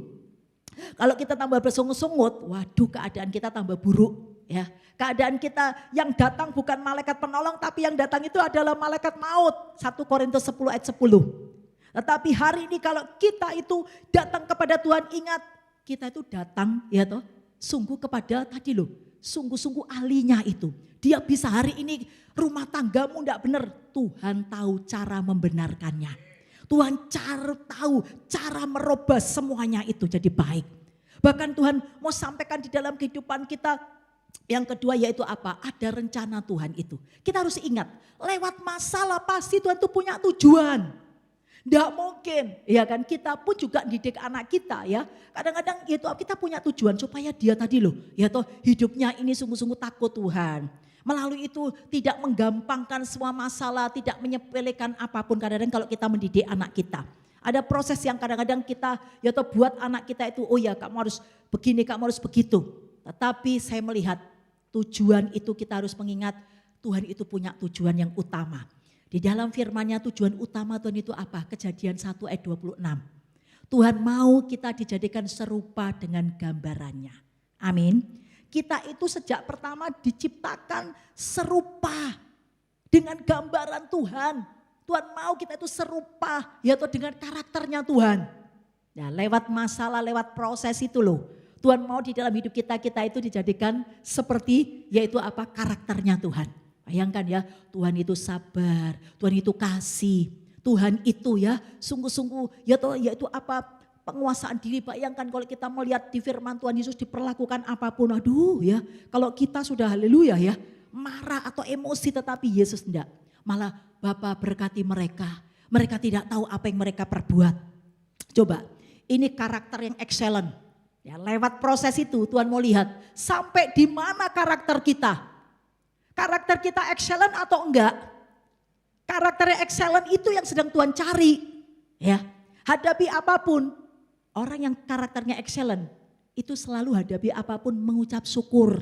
Kalau kita tambah bersungut-sungut, waduh keadaan kita tambah buruk. Ya, keadaan kita yang datang bukan malaikat penolong, tapi yang datang itu adalah malaikat maut. 1 Korintus 10 ayat 10. Tetapi hari ini kalau kita itu datang kepada Tuhan, ingat kita itu datang ya toh, sungguh kepada tadi loh, sungguh-sungguh ahlinya itu. Dia bisa hari ini rumah tanggamu enggak benar, Tuhan tahu cara membenarkannya. Tuhan tahu cara merubah semuanya itu jadi baik. Bahkan Tuhan mau sampaikan di dalam kehidupan kita. Yang kedua yaitu apa? Ada rencana Tuhan itu. Kita harus ingat, lewat masalah pasti Tuhan itu punya tujuan. Tidak mungkin, ya kan, kita pun juga didik anak kita ya. Kadang-kadang itu kita punya tujuan supaya dia tadi loh, ya toh hidupnya ini sungguh-sungguh takut Tuhan. Melalui itu tidak menggampangkan semua masalah, tidak menyepelekan apapun. Kadang-kadang kalau kita mendidik anak kita, ada proses yang kadang-kadang kita ya toh buat anak kita itu, oh ya kamu harus begini, kamu harus begitu. Tetapi saya melihat tujuan itu kita harus mengingat Tuhan itu punya tujuan yang utama. Di dalam firman-Nya tujuan utama Tuhan itu apa? Kejadian 1 ayat 26. Tuhan mau kita dijadikan serupa dengan gambarannya. Amin. Kita itu sejak pertama diciptakan serupa dengan gambaran Tuhan. Tuhan mau kita itu serupa yaitu dengan karakternya Tuhan. Nah, lewat masalah, lewat proses itu loh. Tuhan mau di dalam hidup kita itu dijadikan seperti yaitu apa? Karakternya Tuhan. Bayangkan ya, Tuhan itu sabar, Tuhan itu kasih, Tuhan itu ya sungguh-sungguh yaitu apa? Penguasaan diri. Bayangkan kalau kita mau lihat di firman Tuhan Yesus diperlakukan apapun, aduh ya, kalau kita sudah haleluya ya, marah atau emosi, tetapi Yesus enggak. Malah Bapa berkati mereka, mereka tidak tahu apa yang mereka perbuat. Coba, ini karakter yang excellent. Ya, lewat proses itu Tuhan mau lihat sampai di mana karakter kita. Karakter kita excellent atau enggak? Karakter yang excellent itu yang sedang Tuhan cari. Ya, hadapi apapun. Orang yang karakternya excellent itu selalu hadapi apapun mengucap syukur.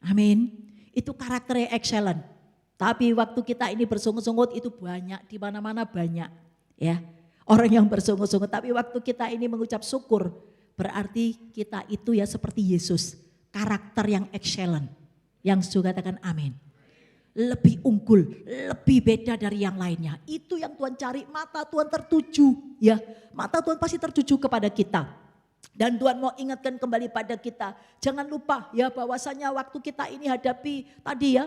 Amin. Itu karakternya excellent. Tapi waktu kita ini bersungut-sungut itu banyak, di mana-mana banyak. Ya, orang yang bersungut-sungut. Tapi waktu kita ini mengucap syukur, berarti kita itu ya seperti Yesus. Karakter yang excellent. Yang juga katakan amin. Lebih unggul, lebih beda dari yang lainnya. Itu yang Tuhan cari, mata Tuhan tertuju. Ya, mata Tuhan pasti tertuju kepada kita. Dan Tuhan mau ingatkan kembali pada kita. Jangan lupa ya bahwasanya waktu kita ini hadapi tadi ya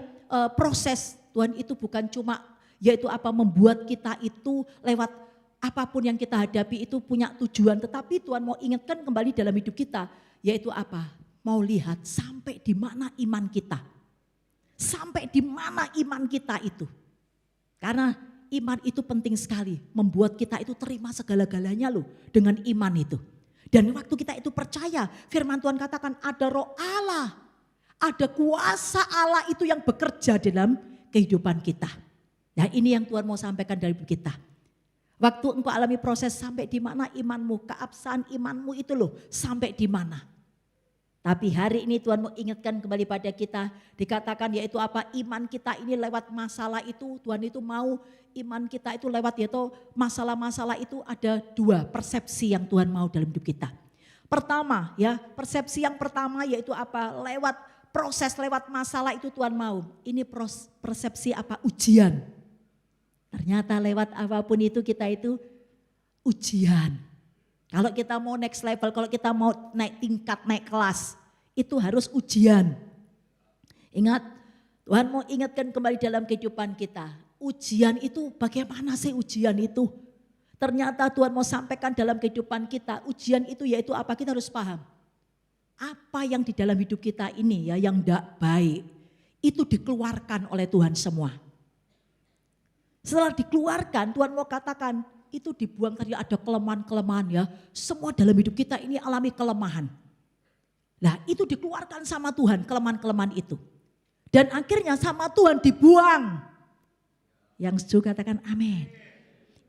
proses. Tuhan itu bukan cuma yaitu apa membuat kita itu lewat apapun yang kita hadapi itu punya tujuan. Tetapi Tuhan mau ingatkan kembali dalam hidup kita. Yaitu apa? Mau lihat sampai di mana iman kita. Sampai di mana iman kita itu. Karena iman itu penting sekali. Membuat kita itu terima segala-galanya loh dengan iman itu. Dan waktu kita itu percaya, firman Tuhan katakan ada roh Allah. Ada kuasa Allah itu yang bekerja dalam kehidupan kita. Nah ini yang Tuhan mau sampaikan dari kita. Waktu engkau alami proses sampai di mana imanmu, keabsahan imanmu itu loh sampai di mana. Tapi hari ini Tuhan mau ingatkan kembali pada kita, dikatakan yaitu apa, iman kita ini lewat masalah itu, Tuhan itu mau iman kita itu lewat yaitu masalah-masalah itu ada dua persepsi yang Tuhan mau dalam hidup kita. Pertama ya, persepsi yang pertama yaitu apa, lewat proses, lewat masalah itu Tuhan mau, ini persepsi apa, ujian. Ternyata lewat apapun itu kita itu ujian. Kalau kita mau next level, kalau kita mau naik tingkat, naik kelas, itu harus ujian. Ingat, Tuhan mau ingatkan kembali dalam kehidupan kita. Ujian itu bagaimana sih ujian itu? Ternyata Tuhan mau sampaikan dalam kehidupan kita, ujian itu yaitu apa? Kita harus paham. Apa yang di dalam hidup kita ini ya yang tidak baik, itu dikeluarkan oleh Tuhan semua. Setelah dikeluarkan, Tuhan mau katakan, itu dibuang tadi ada kelemahan-kelemahan ya. Semua dalam hidup kita ini alami kelemahan. Nah itu dikeluarkan sama Tuhan kelemahan-kelemahan itu. Dan akhirnya sama Tuhan dibuang. Yang juga katakan amin.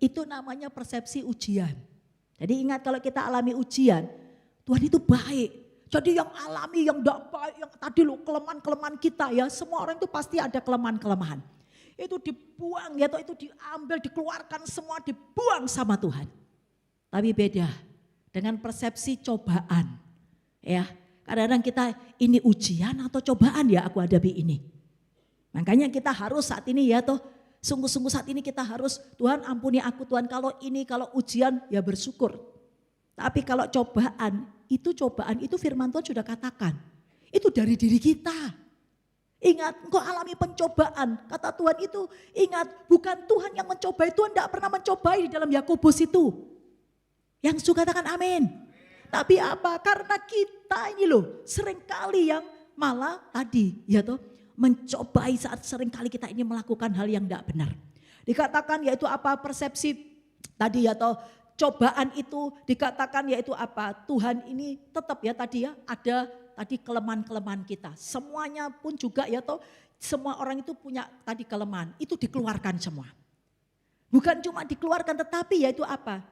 Itu namanya persepsi ujian. Jadi ingat kalau kita alami ujian, Tuhan itu baik. Jadi yang alami yang tidak baik, yang tadi loh kelemahan-kelemahan kita ya. Semua orang itu pasti ada kelemahan-kelemahan. Itu dibuang ya, itu diambil, dikeluarkan semua dibuang sama Tuhan. Tapi beda dengan persepsi cobaan. Ya, kadang-kadang kita ini ujian atau cobaan ya aku hadapi ini. Makanya kita harus saat ini ya toh, sungguh-sungguh saat ini kita harus, Tuhan ampuni aku Tuhan, kalau ujian ya bersyukur. Tapi kalau cobaan itu firman Tuhan sudah katakan, itu dari diri kita. Ingat, engkau alami pencobaan, kata Tuhan itu, ingat bukan Tuhan yang mencobai, Tuhan tidak pernah mencobai di dalam Yakobus itu. Yang suka katakan amin. Tapi apa? Karena kita ini loh seringkali yang malah tadi ya toh mencobai saat seringkali kita ini melakukan hal yang tidak benar. Dikatakan yaitu apa? Persepsi tadi ya toh cobaan itu dikatakan yaitu apa? Tuhan ini tetap ya tadi ya ada tadi kelemahan-kelemahan kita. Semuanya pun juga ya toh semua orang itu punya tadi kelemahan. Itu dikeluarkan semua. Bukan cuma dikeluarkan tetapi yaitu apa?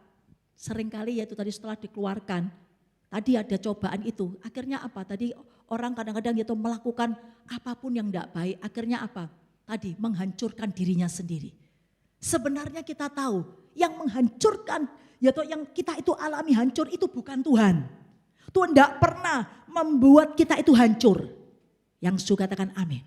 Seringkali yaitu tadi setelah dikeluarkan. Tadi ada cobaan itu. Akhirnya apa? Tadi orang kadang-kadang yaitu melakukan apapun yang tidak baik. Akhirnya apa? Tadi menghancurkan dirinya sendiri. Sebenarnya kita tahu yang menghancurkan yaitu yang kita itu alami hancur itu bukan Tuhan. Tuhan tidak pernah membuat kita itu hancur. Yang suka katakan amin.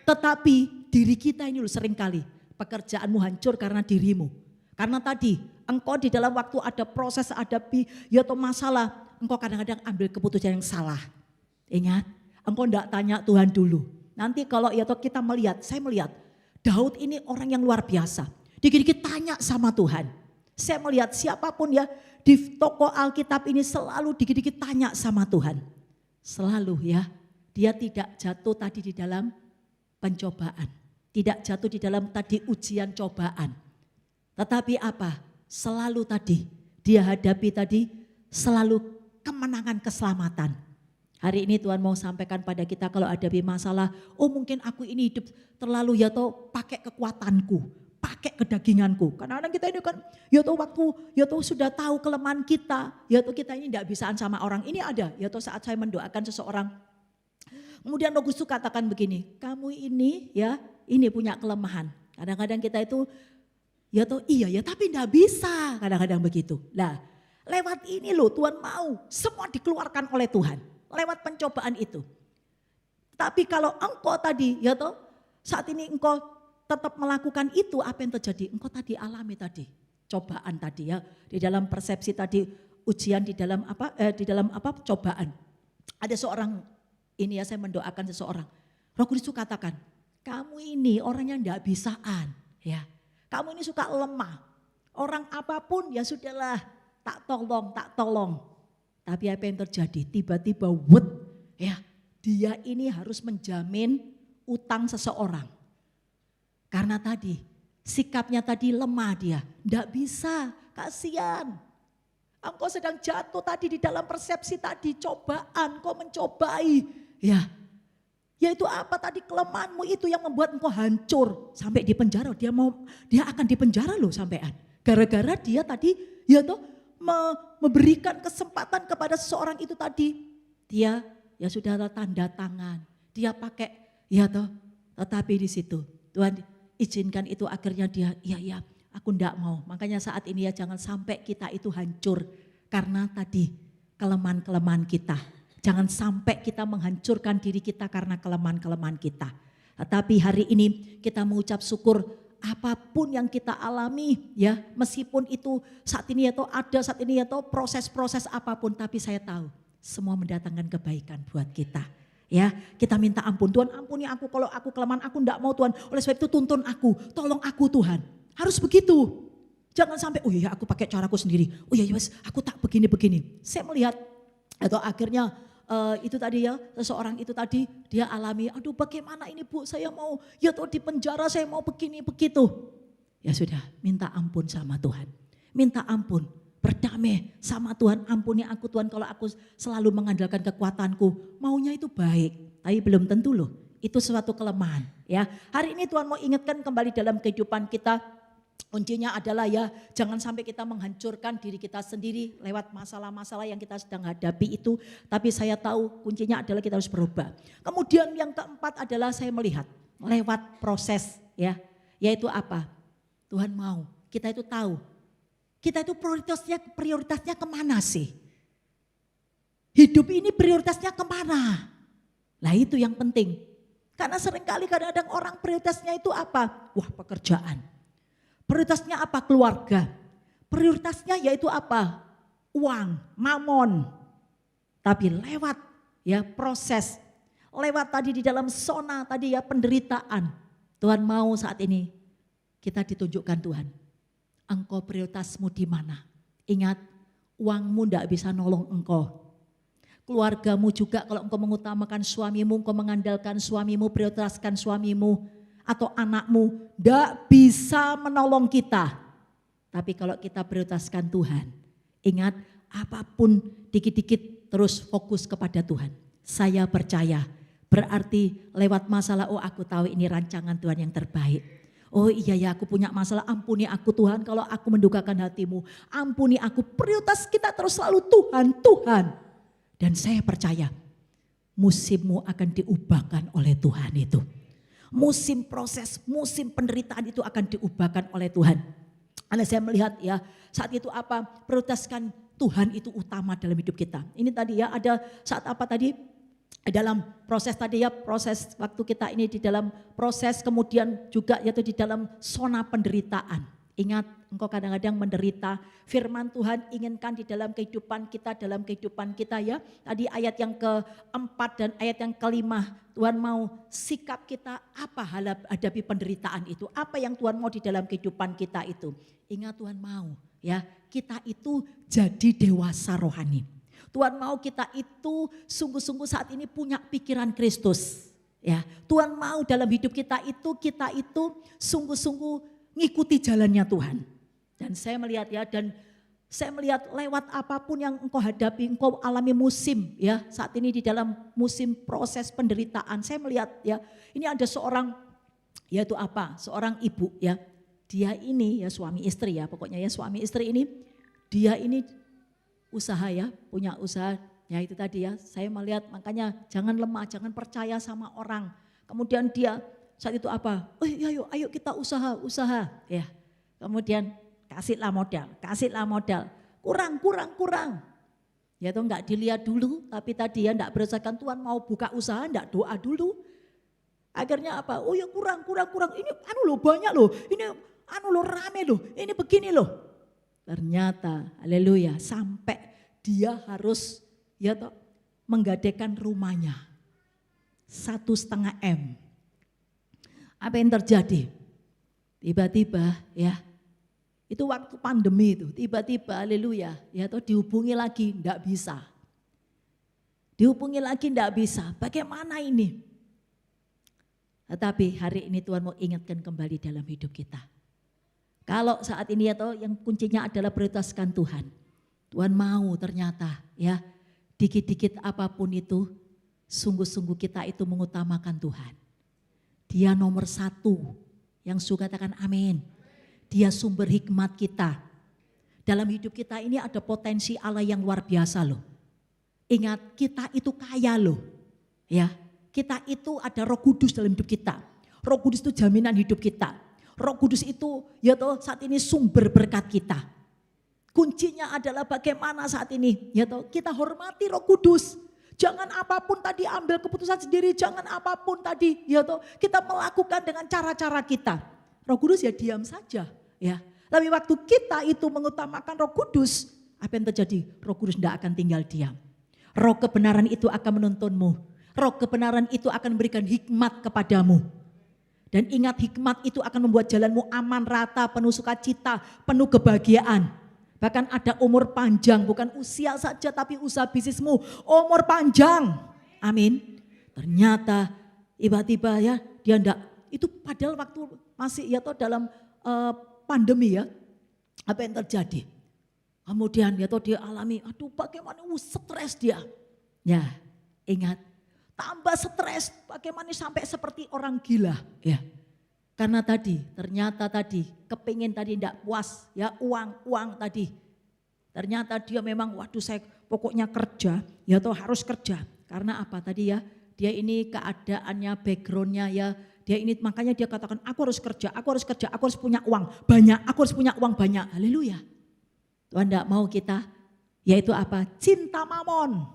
Tetapi diri kita ini loh seringkali pekerjaanmu hancur karena dirimu. Karena tadi engkau di dalam waktu ada proses hadapi yaitu masalah, engkau kadang-kadang ambil keputusan yang salah. Ingat, engkau tidak tanya Tuhan dulu. Nanti kalau yaitu kita melihat, saya melihat Daud ini orang yang luar biasa. Dikit-dikit tanya sama Tuhan. Saya melihat siapapun ya di toko Alkitab ini selalu dikit-dikit tanya sama Tuhan. Selalu ya, dia tidak jatuh tadi di dalam pencobaan. Tidak jatuh di dalam tadi ujian cobaan. Tetapi apa? Selalu tadi dia hadapi tadi selalu kemenangan keselamatan. Hari ini Tuhan mau sampaikan pada kita kalau hadapi masalah, oh mungkin aku ini hidup terlalu ya toh pakai kekuatanku, pakai kedaginganku. Kadang-kadang kita ini kan ya toh waktu ya toh sudah tahu kelemahan kita, ya toh kita ini tidak bisaan sama orang. Ini ada ya toh saat saya mendoakan seseorang. Kemudian Roh Kudus katakan begini, kamu ini ya ini punya kelemahan. Kadang-kadang kita itu ya toh iya ya tapi tidak bisa kadang-kadang begitu. Nah lewat ini loh Tuhan mau semua dikeluarkan oleh Tuhan. Lewat pencobaan itu. Tapi kalau engkau tadi ya toh saat ini engkau tetap melakukan itu apa yang terjadi? Engkau tadi alami tadi cobaan tadi ya. Di dalam persepsi tadi ujian di dalam apa cobaan. Ada seorang ini ya saya mendoakan seseorang. Roh Kudus katakan kamu ini orang yang tidak bisaan ya. Kamu ini suka lemah. Orang apapun ya sudahlah tak tolong. Tapi apa yang terjadi? Tiba-tiba ya dia ini harus menjamin utang seseorang. Karena tadi sikapnya tadi lemah dia. Tidak bisa, kasihan. Engkau sedang jatuh tadi di dalam persepsi tadi cobaan, kau mencobai. Ya, yaitu apa tadi kelemahanmu itu yang membuat engkau hancur. Sampai di penjara, dia akan di penjara loh sampean. Gara-gara dia tadi ya toh memberikan kesempatan kepada seseorang itu tadi. Dia ya sudah ada tanda tangan. Dia pakai ya toh. Tetapi di situ Tuhan izinkan itu akhirnya dia ya aku enggak mau. Makanya saat ini ya jangan sampai kita itu hancur. Karena tadi kelemahan-kelemahan kita. Jangan sampai kita menghancurkan diri kita karena kelemahan-kelemahan kita. Tetapi hari ini kita mengucap syukur apapun yang kita alami ya meskipun itu saat ini atau ada saat ini atau proses-proses apapun tapi saya tahu semua mendatangkan kebaikan buat kita ya. Kita minta ampun, Tuhan ampuni aku kalau aku kelemahan, aku enggak mau Tuhan, oleh sebab itu tuntun aku, tolong aku Tuhan. Harus begitu. Jangan sampai oh iya aku pakai caraku sendiri, oh iya yes, aku tak begini. Saya melihat atau akhirnya itu tadi ya seseorang itu tadi dia alami, aduh bagaimana ini Bu, saya mau ya tuh di penjara, saya mau begini begitu. Ya sudah, minta ampun sama Tuhan. Minta ampun, berdamai sama Tuhan, ampuni aku Tuhan kalau aku selalu mengandalkan kekuatanku. Maunya itu baik, tapi belum tentu loh. Itu suatu kelemahan ya. Hari ini Tuhan mau ingatkan kembali dalam kehidupan kita. Kuncinya adalah ya jangan sampai kita menghancurkan diri kita sendiri lewat masalah-masalah yang kita sedang hadapi itu. Tapi saya tahu kuncinya adalah kita harus berubah. Kemudian yang keempat adalah saya melihat lewat proses ya. Yaitu apa? Tuhan mau kita itu tahu Kita itu prioritasnya kemana sih? Hidup ini prioritasnya kemana? Nah itu yang penting. Karena seringkali kadang-kadang orang prioritasnya itu apa? Wah, pekerjaan. Prioritasnya apa? Keluarga. Prioritasnya yaitu apa? Uang, mamon. Tapi lewat ya proses. Lewat tadi di dalam zona tadi ya penderitaan. Tuhan mau saat ini kita ditunjukkan Tuhan. Engkau prioritasmu di mana? Ingat, uangmu tidak bisa nolong engkau. Keluargamu juga kalau engkau mengutamakan suamimu, engkau mengandalkan suamimu, prioritaskan suamimu atau anakmu, tidak bisa menolong kita. Tapi kalau kita prioritaskan Tuhan, ingat apapun dikit-dikit terus fokus kepada Tuhan. Saya percaya, berarti lewat masalah, oh aku tahu ini rancangan Tuhan yang terbaik. Oh iya ya, aku punya masalah, ampuni aku Tuhan kalau aku mendukakan hatimu. Ampuni aku, prioritas kita terus selalu Tuhan, Tuhan. Dan saya percaya musimmu akan diubahkan oleh Tuhan itu. Musim proses, musim penderitaan itu akan diubahkan oleh Tuhan. Karena saya melihat ya saat itu apa, prioritaskan Tuhan itu utama dalam hidup kita. Ini tadi ya ada saat apa tadi? Dalam proses tadi ya, proses waktu kita ini di dalam proses kemudian juga yaitu di dalam zona penderitaan. Ingat engkau kadang-kadang menderita, firman Tuhan inginkan di dalam kehidupan kita ya. Tadi ayat yang keempat dan ayat yang kelima, Tuhan mau sikap kita apa hadapi penderitaan itu. Apa yang Tuhan mau di dalam kehidupan kita itu. Ingat Tuhan mau ya, kita itu jadi dewasa rohani. Tuhan mau kita itu sungguh-sungguh saat ini punya pikiran Kristus. Ya, Tuhan mau dalam hidup kita itu sungguh-sungguh ngikuti jalannya Tuhan. Dan saya melihat ya, dan saya melihat lewat apapun yang engkau hadapi, engkau alami musim ya. Saat ini di dalam musim proses penderitaan, saya melihat ya, ini ada seorang yaitu apa? Seorang ibu ya. Dia ini ya suami istri ya, pokoknya ya suami istri ini, dia ini usaha ya, punya usaha ya itu tadi ya. Saya melihat makanya jangan lemah, jangan percaya sama orang. Kemudian dia saat itu apa? Oh ayo kita usaha ya. Kemudian kasihlah modal. Kurang. Ya itu enggak dilihat dulu, tapi tadi ya enggak berdasarkan Tuhan mau buka usaha, enggak doa dulu. Akhirnya apa? Oh ya kurang. Ini banyak loh. Ini rame loh. Ini begini loh. Ternyata, haleluya, sampai dia harus ya toh menggadaikan rumahnya 1,5 M. Apa yang terjadi? Tiba-tiba ya, itu waktu pandemi itu, tiba-tiba haleluya, ya toh dihubungi lagi enggak bisa. Bagaimana ini? Tetapi hari ini Tuhan mau ingatkan kembali dalam hidup kita. Kalau saat ini atau yang kuncinya adalah prioritaskan Tuhan. Tuhan mau ternyata ya dikit-dikit apapun itu sungguh-sungguh kita itu mengutamakan Tuhan. Dia nomor 1 yang suka katakan amin. Dia sumber hikmat kita. Dalam hidup kita ini ada potensi Allah yang luar biasa loh. Ingat kita itu kaya loh ya. Kita itu ada Roh Kudus dalam hidup kita. Roh Kudus itu jaminan hidup kita. Roh Kudus itu ya toh saat ini sumber berkat kita. Kuncinya adalah bagaimana saat ini ya toh kita hormati Roh Kudus. Jangan apapun tadi ambil keputusan sendiri, jangan apapun tadi ya toh kita melakukan dengan cara-cara kita. Roh Kudus ya diam saja ya. Tapi waktu kita itu mengutamakan Roh Kudus, apa yang terjadi? Roh Kudus tidak akan tinggal diam. Roh kebenaran itu akan menuntunmu. Roh kebenaran itu akan memberikan hikmat kepadamu. Dan ingat hikmat itu akan membuat jalanmu aman, rata, penuh sukacita, penuh kebahagiaan. Bahkan ada umur panjang, bukan usia saja tapi usaha bisnismu, umur panjang. Amin. Ternyata tiba-tiba ya dia enggak, itu padahal waktu masih ya toh dalam pandemi ya. Apa yang terjadi? Kemudian ya toh dia alami, aduh bagaimana stres dia. Ya ingat. Tambah stres, bagaimana sampai seperti orang gila ya. Karena ternyata kepingin tadi tidak puas ya uang tadi. Ternyata dia memang waduh saya pokoknya kerja ya toh harus kerja. Karena apa tadi ya, dia ini keadaannya backgroundnya ya. Dia ini makanya dia katakan aku harus kerja, aku harus punya uang banyak, Haleluya. Tuhan tidak mau kita, yaitu apa? Cinta mamon.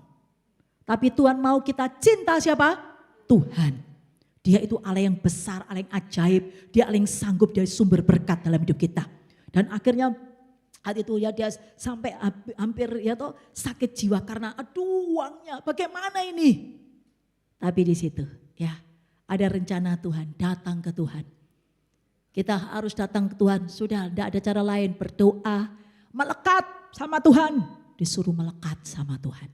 Tapi Tuhan mau kita cinta siapa? Tuhan. Dia itu Allah yang besar, Allah yang ajaib. Dia Allah yang sanggup, dia sumber berkat dalam hidup kita. Dan akhirnya saat itu ya dia sampai hampir ya toh sakit jiwa karena aduh uangnya bagaimana ini. Tapi di situ ya ada rencana Tuhan, datang ke Tuhan. Kita harus datang ke Tuhan, sudah tidak ada cara lain, berdoa, melekat sama Tuhan, disuruh melekat sama Tuhan.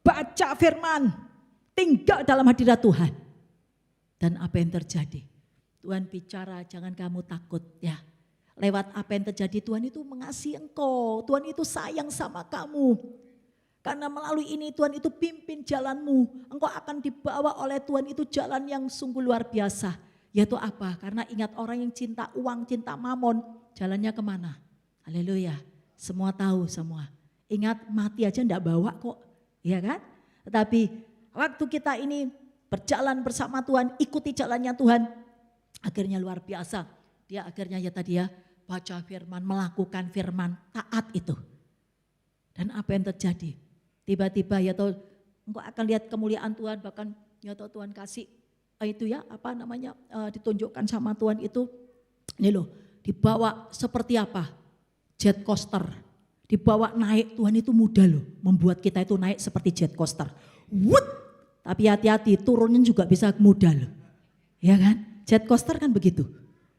Baca firman, tinggal dalam hadirat Tuhan. Dan apa yang terjadi? Tuhan bicara, jangan kamu takut ya. Lewat apa yang terjadi, Tuhan itu mengasihi engkau, Tuhan itu sayang sama kamu. Karena melalui ini Tuhan itu pimpin jalanmu, engkau akan dibawa oleh Tuhan itu jalan yang sungguh luar biasa. Yaitu apa? Karena ingat orang yang cinta uang, cinta mamon, jalannya kemana? Haleluya, semua tahu semua. Ingat mati aja enggak bawa kok, ya kan? Tetapi waktu kita ini berjalan bersama Tuhan, ikuti jalannya Tuhan, akhirnya luar biasa. Dia akhirnya ya tadi ya, baca firman, melakukan firman, taat itu. Dan apa yang terjadi? Tiba-tiba ya toh engkau akan lihat kemuliaan Tuhan, bahkan ya toh Tuhan kasih itu ya apa namanya ditunjukkan sama Tuhan itu. Ini loh, dibawa seperti apa? Jet coaster. Dibawa naik, Tuhan itu mudah loh membuat kita itu naik seperti jet coaster. Wut! Tapi hati-hati turunnya juga bisa mudah loh. Ya kan? Jet coaster kan begitu.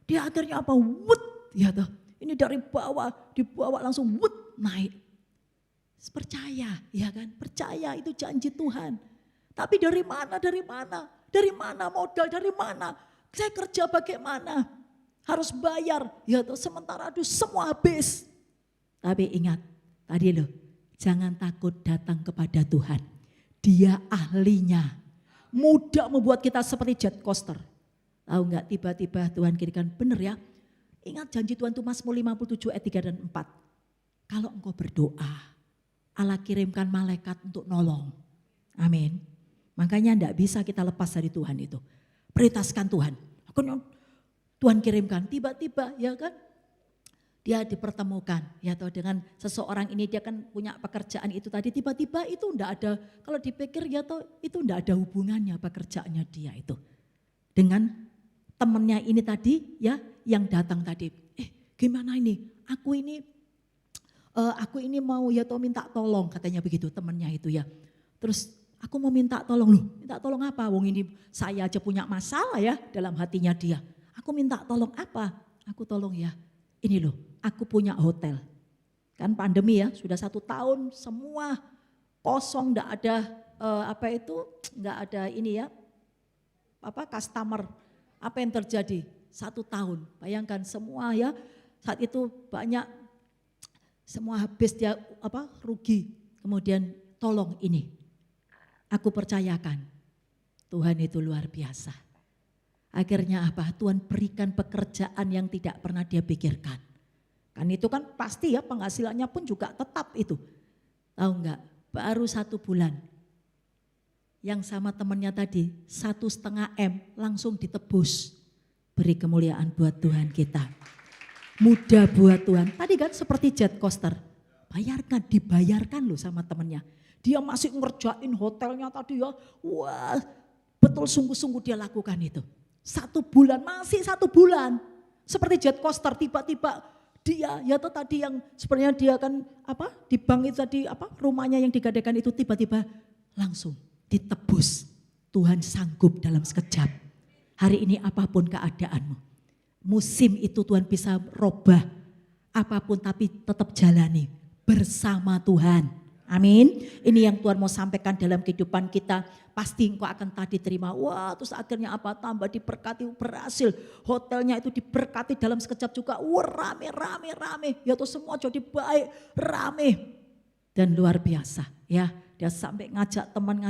Dia akhirnya apa? Wut! Ya toh. Ini dari bawah dibawa langsung wut naik. Percaya, ya kan? Percaya itu janji Tuhan. Tapi dari mana? Dari mana? Dari mana modal? Dari mana? Saya kerja bagaimana? Harus bayar. Ya toh, sementara aduh semua habis. Tapi ingat, tadi loh, jangan takut datang kepada Tuhan. Dia ahlinya. Mudah membuat kita seperti jet coaster. Tahu enggak, tiba-tiba Tuhan kirikan benar ya. Ingat janji Tuhan itu Mazmur 57 ayat 3 dan 4. Kalau engkau berdoa, Allah kirimkan malaikat untuk nolong. Amin. Makanya enggak bisa kita lepas dari Tuhan itu. Prioritaskan Tuhan. Tuhan kirimkan tiba-tiba ya kan. Dia dipertemukan ya toh dengan seseorang ini, dia kan punya pekerjaan itu tadi, tiba-tiba itu enggak ada, kalau dipikir ya toh itu enggak ada hubungannya pekerjaannya dia itu dengan temannya ini tadi ya yang datang tadi. Gimana ini? Aku ini mau ya toh minta tolong, katanya begitu temannya itu ya. Terus aku mau minta tolong, loh minta tolong apa? Wong ini saya aja punya masalah ya dalam hatinya dia. Aku minta tolong apa? Aku tolong ya. Ini loh, aku punya hotel. Kan pandemi ya, sudah 1 tahun semua kosong, enggak ada enggak ada ini ya, customer. Apa yang terjadi? 1 tahun, bayangkan semua ya, saat itu banyak, semua habis dia rugi. Kemudian tolong ini, aku percayakan, Tuhan itu luar biasa. Akhirnya apa? Tuhan berikan pekerjaan yang tidak pernah dia pikirkan. Kan itu kan pasti ya penghasilannya pun juga tetap itu. Tahu enggak? Baru 1 bulan. Yang sama temannya tadi 1,5 M langsung ditebus. Beri kemuliaan buat Tuhan kita. Mudah buat Tuhan. Tadi kan seperti jet coaster. Bayarkan, dibayarkan loh sama temannya. Dia masih ngerjain hotelnya tadi ya. Wah, betul sungguh-sungguh dia lakukan itu. 1 bulan, masih 1 bulan. Seperti jet coaster, tiba-tiba dia, ya tuh tadi yang sebenarnya dia kan di bank itu tadi rumahnya yang digadaikan itu tiba-tiba langsung ditebus. Tuhan sanggup dalam sekejap. Hari ini apapun keadaanmu, musim itu Tuhan bisa robah apapun, tapi tetap jalani bersama Tuhan. Amin. Ini yang Tuhan mau sampaikan dalam kehidupan kita. Pasti engkau akan tadi terima. Wah, terus akhirnya tambah diberkati, berhasil. Hotelnya itu diberkati dalam sekejap juga. Wah, rame. Ya tuh semua jadi baik, rame. Dan luar biasa ya. Dia sampai ngajak teman,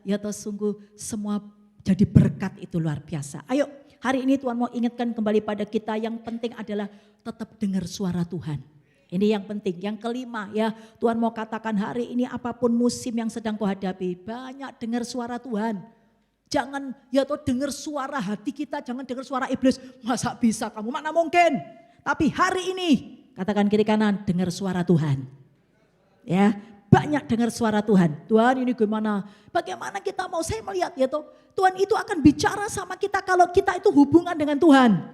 ya tuh sungguh semua jadi berkat, itu luar biasa. Ayo, hari ini Tuhan mau ingatkan kembali pada kita, yang penting adalah tetap dengar suara Tuhan. Ini yang penting. Yang kelima ya, Tuhan mau katakan hari ini apapun musim yang sedang kau hadapi, banyak dengar suara Tuhan. Jangan ya toh dengar suara hati kita, jangan dengar suara iblis. Masa bisa kamu, mana mungkin. Tapi hari ini katakan kiri kanan, dengar suara Tuhan. Ya, banyak dengar suara Tuhan. Tuhan ini gimana? Bagaimana kita mau, saya melihat ya toh, Tuhan itu akan bicara sama kita kalau kita itu hubungan dengan Tuhan.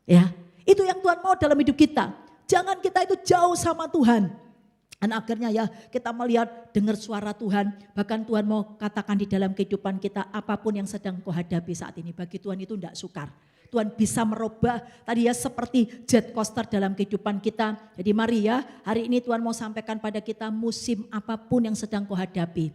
Ya, itu yang Tuhan mau dalam hidup kita. Jangan kita itu jauh sama Tuhan. Dan akhirnya ya kita melihat, dengar suara Tuhan. Bahkan Tuhan mau katakan di dalam kehidupan kita, apapun yang sedang kau hadapi saat ini, bagi Tuhan itu tidak sukar. Tuhan bisa merubah tadi ya seperti jet coaster dalam kehidupan kita. Jadi mari ya, hari ini Tuhan mau sampaikan pada kita musim apapun yang sedang kau hadapi.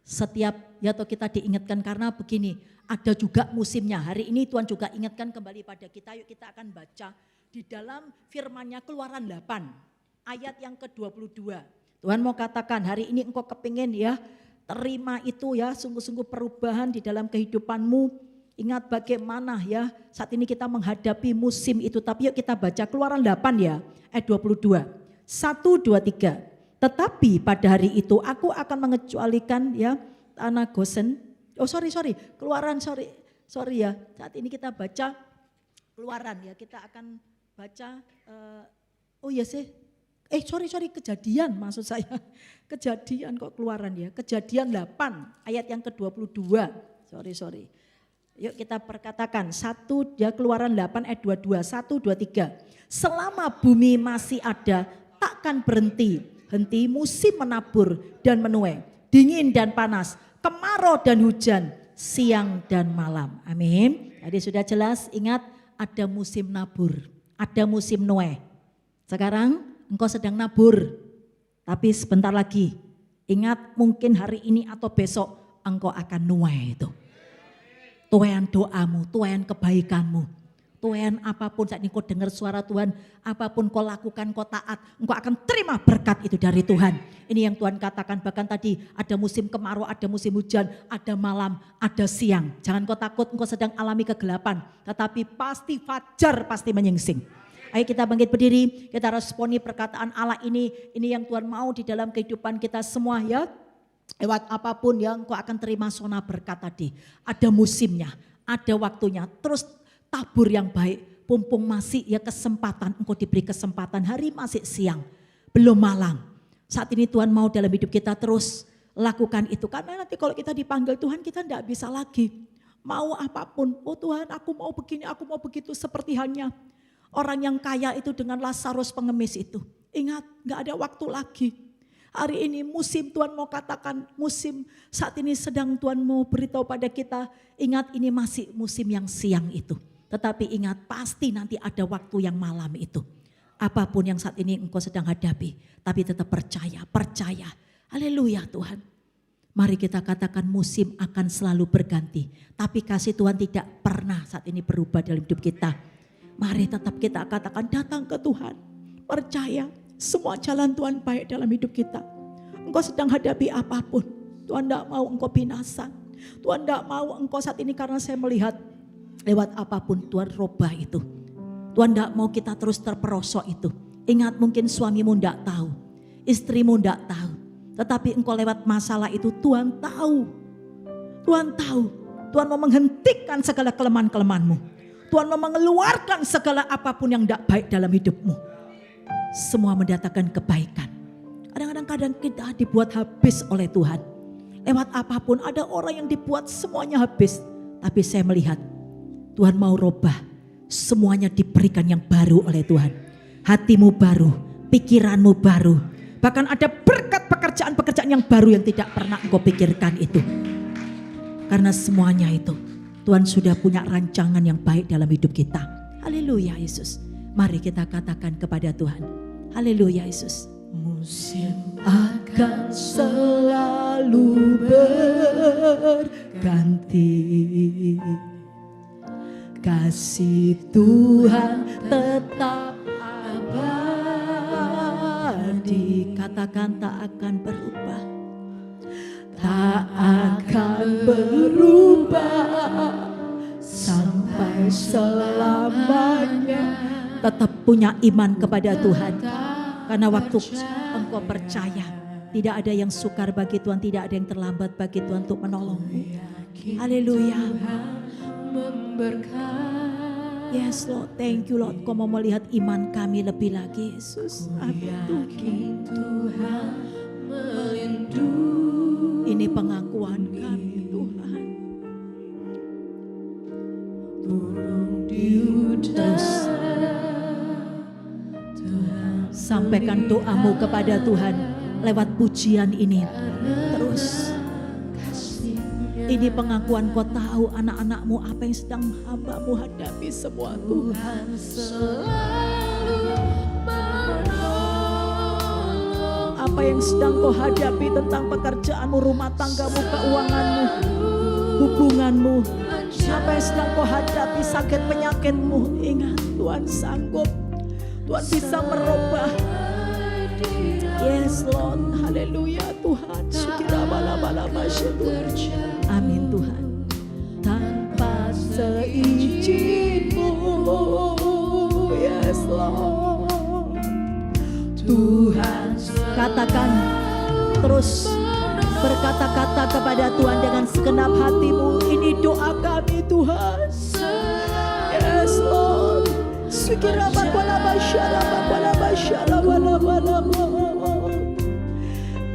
Setiap ya atau kita diingatkan karena begini, ada juga musimnya. Hari ini Tuhan juga ingatkan kembali pada kita, yuk kita akan baca di dalam firman-Nya Keluaran 8 ayat yang ke-22. Tuhan mau katakan hari ini engkau kepingin ya terima itu ya sungguh-sungguh perubahan di dalam kehidupanmu. Ingat bagaimana ya saat ini kita menghadapi musim itu. Tapi yuk kita baca Keluaran 8 ya ayat 22. 1, 2, 3. Tetapi pada hari itu aku akan mengecualikan ya tanah Gosen. Oh sorry Keluaran sorry ya. Saat ini kita baca Keluaran ya. Kita akan baca oh ya sih. Sorry Kejadian maksud saya. Kejadian kok Keluaran ya. Kejadian 8 ayat yang ke-22. Sorry. Yuk kita perkatakan Keluaran 8 ayat 22, 1, 2, 3. Selama bumi masih ada takkan berhenti musim menabur dan menuai, dingin dan panas, kemarau dan hujan, siang dan malam. Amin. Jadi sudah jelas, ingat ada musim nabur, ada musim nuai. Sekarang engkau sedang nabur, tapi sebentar lagi ingat mungkin hari ini atau besok engkau akan nuai itu. Tuaian doamu, tuaian kebaikanmu, tuaian apapun saat ini kau dengar suara Tuhan, apapun kau lakukan kau taat, engkau akan terima berkat itu dari Tuhan. Ini yang Tuhan katakan bahkan tadi ada musim kemarau, ada musim hujan, ada malam, ada siang. Jangan kau takut engkau sedang alami kegelapan, tetapi pasti fajar pasti menyingsing. Ayo kita bangkit berdiri, kita responi perkataan Allah ini yang Tuhan mau di dalam kehidupan kita semua ya. Lewat apapun yang kau akan terima sona berkat tadi. Ada musimnya, ada waktunya. Terus tabur yang baik, pumpung masih ya kesempatan. Engkau diberi kesempatan, hari masih siang, belum malam. Saat ini Tuhan mau dalam hidup kita terus lakukan itu. Karena nanti kalau kita dipanggil Tuhan kita tidak bisa lagi. Mau apapun, oh Tuhan aku mau begini, aku mau begitu. Seperti halnya orang yang kaya itu dengan Lazarus pengemis itu. Ingat gak ada waktu lagi. Hari ini musim Tuhan mau katakan, musim saat ini sedang Tuhan mau beritahu pada kita, ingat ini masih musim yang siang itu. Tetapi ingat pasti nanti ada waktu yang malam itu. Apapun yang saat ini engkau sedang hadapi, tapi tetap percaya. Haleluya Tuhan. Mari kita katakan musim akan selalu berganti. Tapi kasih Tuhan tidak pernah saat ini berubah dalam hidup kita. Mari tetap kita katakan datang ke Tuhan. Percaya. Semua jalan Tuhan baik dalam hidup kita. Engkau sedang hadapi apapun. Tuhan tidak mau engkau binasa. Tuhan tidak mau engkau saat ini karena saya melihat lewat apapun Tuhan robah itu. Tuhan tidak mau kita terus terperosok itu. Ingat mungkin suamimu tidak tahu. Istrimu tidak tahu. Tetapi engkau lewat masalah itu Tuhan tahu. Tuhan tahu. Tuhan mau menghentikan segala kelemahan-kelemahanmu. Tuhan mau mengeluarkan segala apapun yang tidak baik dalam hidupmu. Semua mendatangkan kebaikan. Kadang-kadang kita dibuat habis oleh Tuhan. Lewat apapun ada orang yang dibuat semuanya habis. Tapi saya melihat Tuhan mau robah. Semuanya diberikan yang baru oleh Tuhan. Hatimu baru, pikiranmu baru. Bahkan ada berkat pekerjaan-pekerjaan yang baru yang tidak pernah engkau pikirkan itu. Karena semuanya itu Tuhan sudah punya rancangan yang baik dalam hidup kita. Haleluya Yesus. Mari kita katakan kepada Tuhan. Haleluya Yesus.
Musim akan selalu berganti. Kasih Tuhan tetap abadi.
Katakan tak akan berubah.
Tak akan berubah sampai selamanya.
Tetap punya iman kepada Tuhan. Karena waktu engkau percaya, tidak ada yang sukar bagi Tuhan, tidak ada yang terlambat bagi Tuhan untuk menolongmu. Haleluya. Yes Lord, thank you Lord. Kau mau melihat iman kami lebih lagi Yesus.
Amin Tuhan
Ini pengakuan kami Tuhan. Terus sampaikan doamu kepada Tuhan lewat pujian ini. Terus ini pengakuan kau tahu anak-anakmu apa yang sedang hamba-Mu hadapi semua Tuhan. Apa yang sedang kau hadapi tentang pekerjaanmu, rumah tanggamu, keuanganmu, hubunganmu. Apa yang sedang kau hadapi, sakit penyakitmu. Ingat Tuhan sanggup. Tuhan bisa merubah. Yes Lord, haleluya Tuhan. Amin Tuhan. Tanpa seizin-Mu, yes Lord. Tuhan, katakan terus berkata-kata kepada Tuhan dengan segenap hatimu. Ini doa kami Tuhan. Yes Lord.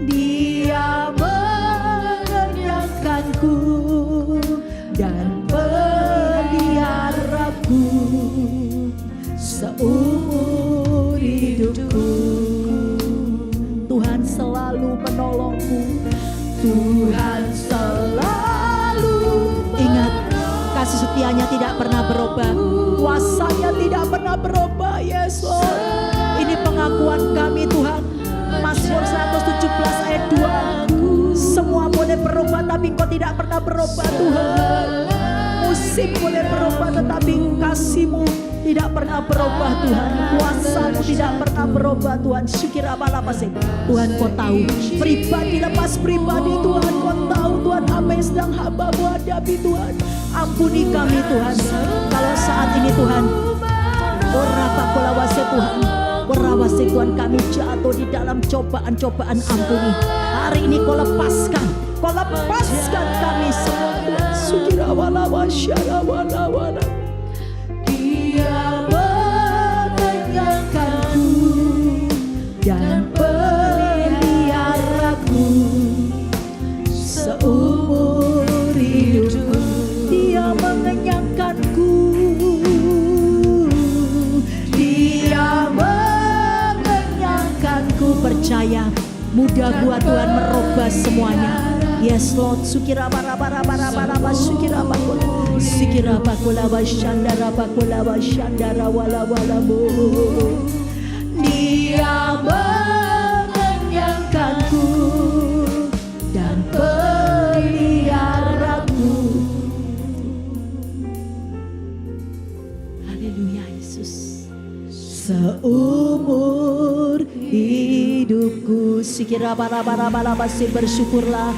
Dia mengenyangkanku dan peliharaku seumur hidupku. Tuhan selalu menolongku. Tuhan selalu. Ingat, kasih setianya tidak pernah berubah. Kuasanya tidak pernah berubah. Yes Lord. Ini pengakuan kami Tuhan. Mazmur 117 ayat 2. Semua boleh berubah tapi Engkau tidak pernah berubah Tuhan. Musim boleh berubah tetapi kasih-Mu tidak pernah berubah Tuhan. Kuasa-Mu tidak pernah berubah Tuhan. Tuhan Kau tahu pribadi lepas pribadi Tuhan. Kau tahu Tuhan apa yang sedang hamba-Mu hadapi Tuhan. Ampuni kami Tuhan. Kalau saat ini Tuhan, Tuhan, Warawasi Tuhan, kami jatuh di dalam cobaan-cobaan, ampuni. Hari ini Kau lepaskan kami semua Tuhan. Sukirawarawasyarawala. Dia mengenyangkanku dan peliharaku seumur hidupku. Dia mengenyangkanku. Percaya, mudah buat Tuhan merubah semuanya. Yes Lord, sukirabarabarabarabaraba sukirabakula sikirabakula shandara walawalamu. Dia mengenyangkanku dan peliharaku. Haleluya Yesus. Seumur hidupku, sikirabarabarabarabasim, bersyukurlah.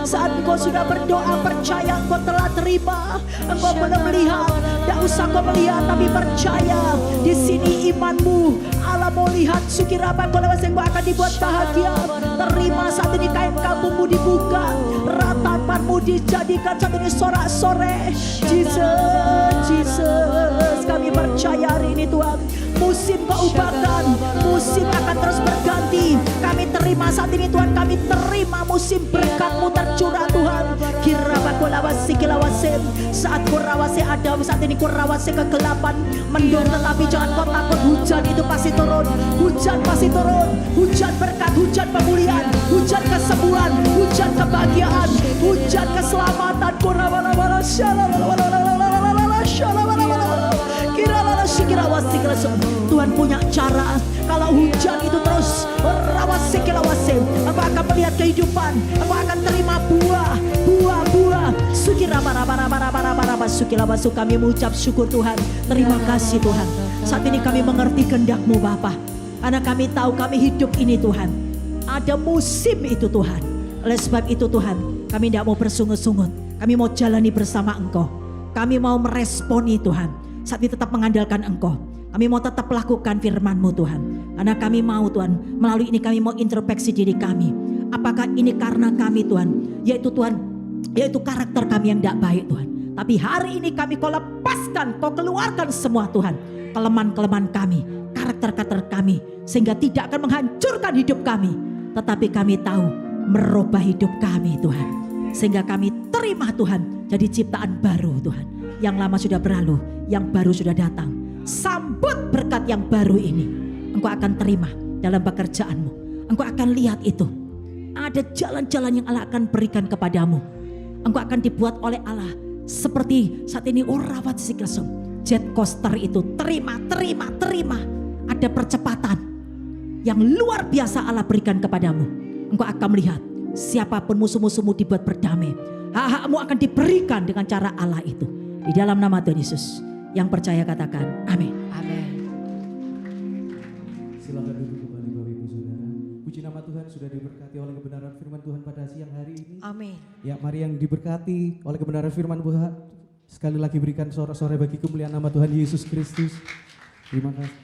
Saat engkau sudah berdoa, percaya engkau telah terima. Engkau belum melihat, tidak usah kau melihat, tapi percaya di sini imanmu. Allah mau lihat sikirabarabarabarabasim, engkau akan dibuat bahagia. Terima saat ini kain kampungmu dibuka, ratapanmu dijadikan saat ini sorak-sore. Jesus, kami percaya hari ini Tuhan, musim kau ubahkan, musim akan terus berganti. Kami terima saat ini Tuhan, kami terima musim berkat-Mu tercurah Tuhan. Saat kurawasi ada, saat ini kurawasi kegelapan mendung, tetapi jangan kau takut, hujan itu pasti turun. Hujan pasti turun, hujan berkat, hujan pemulihan, hujan kesembuhan, hujan kebahagiaan, hujan keselamatan. Tuhan punya cara. Kalau hujan itu terus Engkau akan melihat kehidupan, Engkau akan terima buah. Kami mengucap syukur Tuhan. Terima kasih Tuhan. Saat ini kami mengerti kehendak-Mu Bapa, karena kami tahu kami hidup ini Tuhan, ada musim itu Tuhan. Oleh sebab itu Tuhan, kami tidak mau bersungut-sungut. Kami mau jalani bersama Engkau. Kami mau meresponi Tuhan. Saat ini tetap mengandalkan Engkau. Kami mau tetap lakukan firman-Mu Tuhan. Karena kami mau Tuhan, melalui ini kami mau introspeksi diri kami. Apakah ini karena kami Tuhan, yaitu karakter kami yang tidak baik Tuhan. Tapi hari ini kami kau lepaskan, kau keluarkan semua Tuhan. Kelemahan-kelemahan kami, karakter-karakter kami. Sehingga tidak akan menghancurkan hidup kami. Tetapi kami tahu merubah hidup kami Tuhan. Sehingga kami terima Tuhan jadi ciptaan baru Tuhan. Yang lama sudah berlalu, yang baru sudah datang. Sambut berkat yang baru ini. Engkau akan terima dalam pekerjaanmu. Engkau akan lihat itu. Ada jalan-jalan yang Allah akan berikan kepadamu. Engkau akan dibuat oleh Allah. Seperti saat ini rawat siklasum. Jet coaster itu terima. Ada percepatan yang luar biasa Allah berikan kepadamu. Engkau akan melihat siapapun musuh-musuhmu dibuat berdamai. Hak-hakmu akan diberikan dengan cara Allah itu. Di dalam nama Tuhan Yesus. Yang percaya katakan amin.
Amin.
Silakan duduk kembali Bapak Ibu Saudara. Puji nama Tuhan sudah diberkati oleh kebenaran firman Tuhan pada siang hari ini.
Amin.
Ya, mari yang diberkati oleh kebenaran firman Tuhan, sekali lagi berikan sorak-sorai bagi kemuliaan nama Tuhan Yesus Kristus. Terima kasih.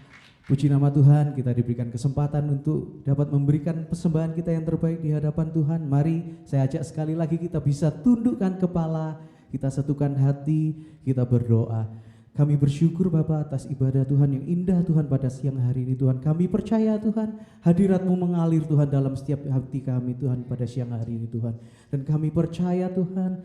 Puji nama Tuhan, kita diberikan kesempatan untuk dapat memberikan persembahan kita yang terbaik di hadapan Tuhan. Mari saya ajak sekali lagi kita bisa tundukkan kepala, kita satukan hati, kita berdoa. Kami bersyukur Bapa atas ibadah Tuhan yang indah Tuhan pada siang hari ini Tuhan. Kami percaya Tuhan hadirat-Mu mengalir Tuhan dalam setiap hati kami Tuhan pada siang hari ini Tuhan. Dan kami percaya Tuhan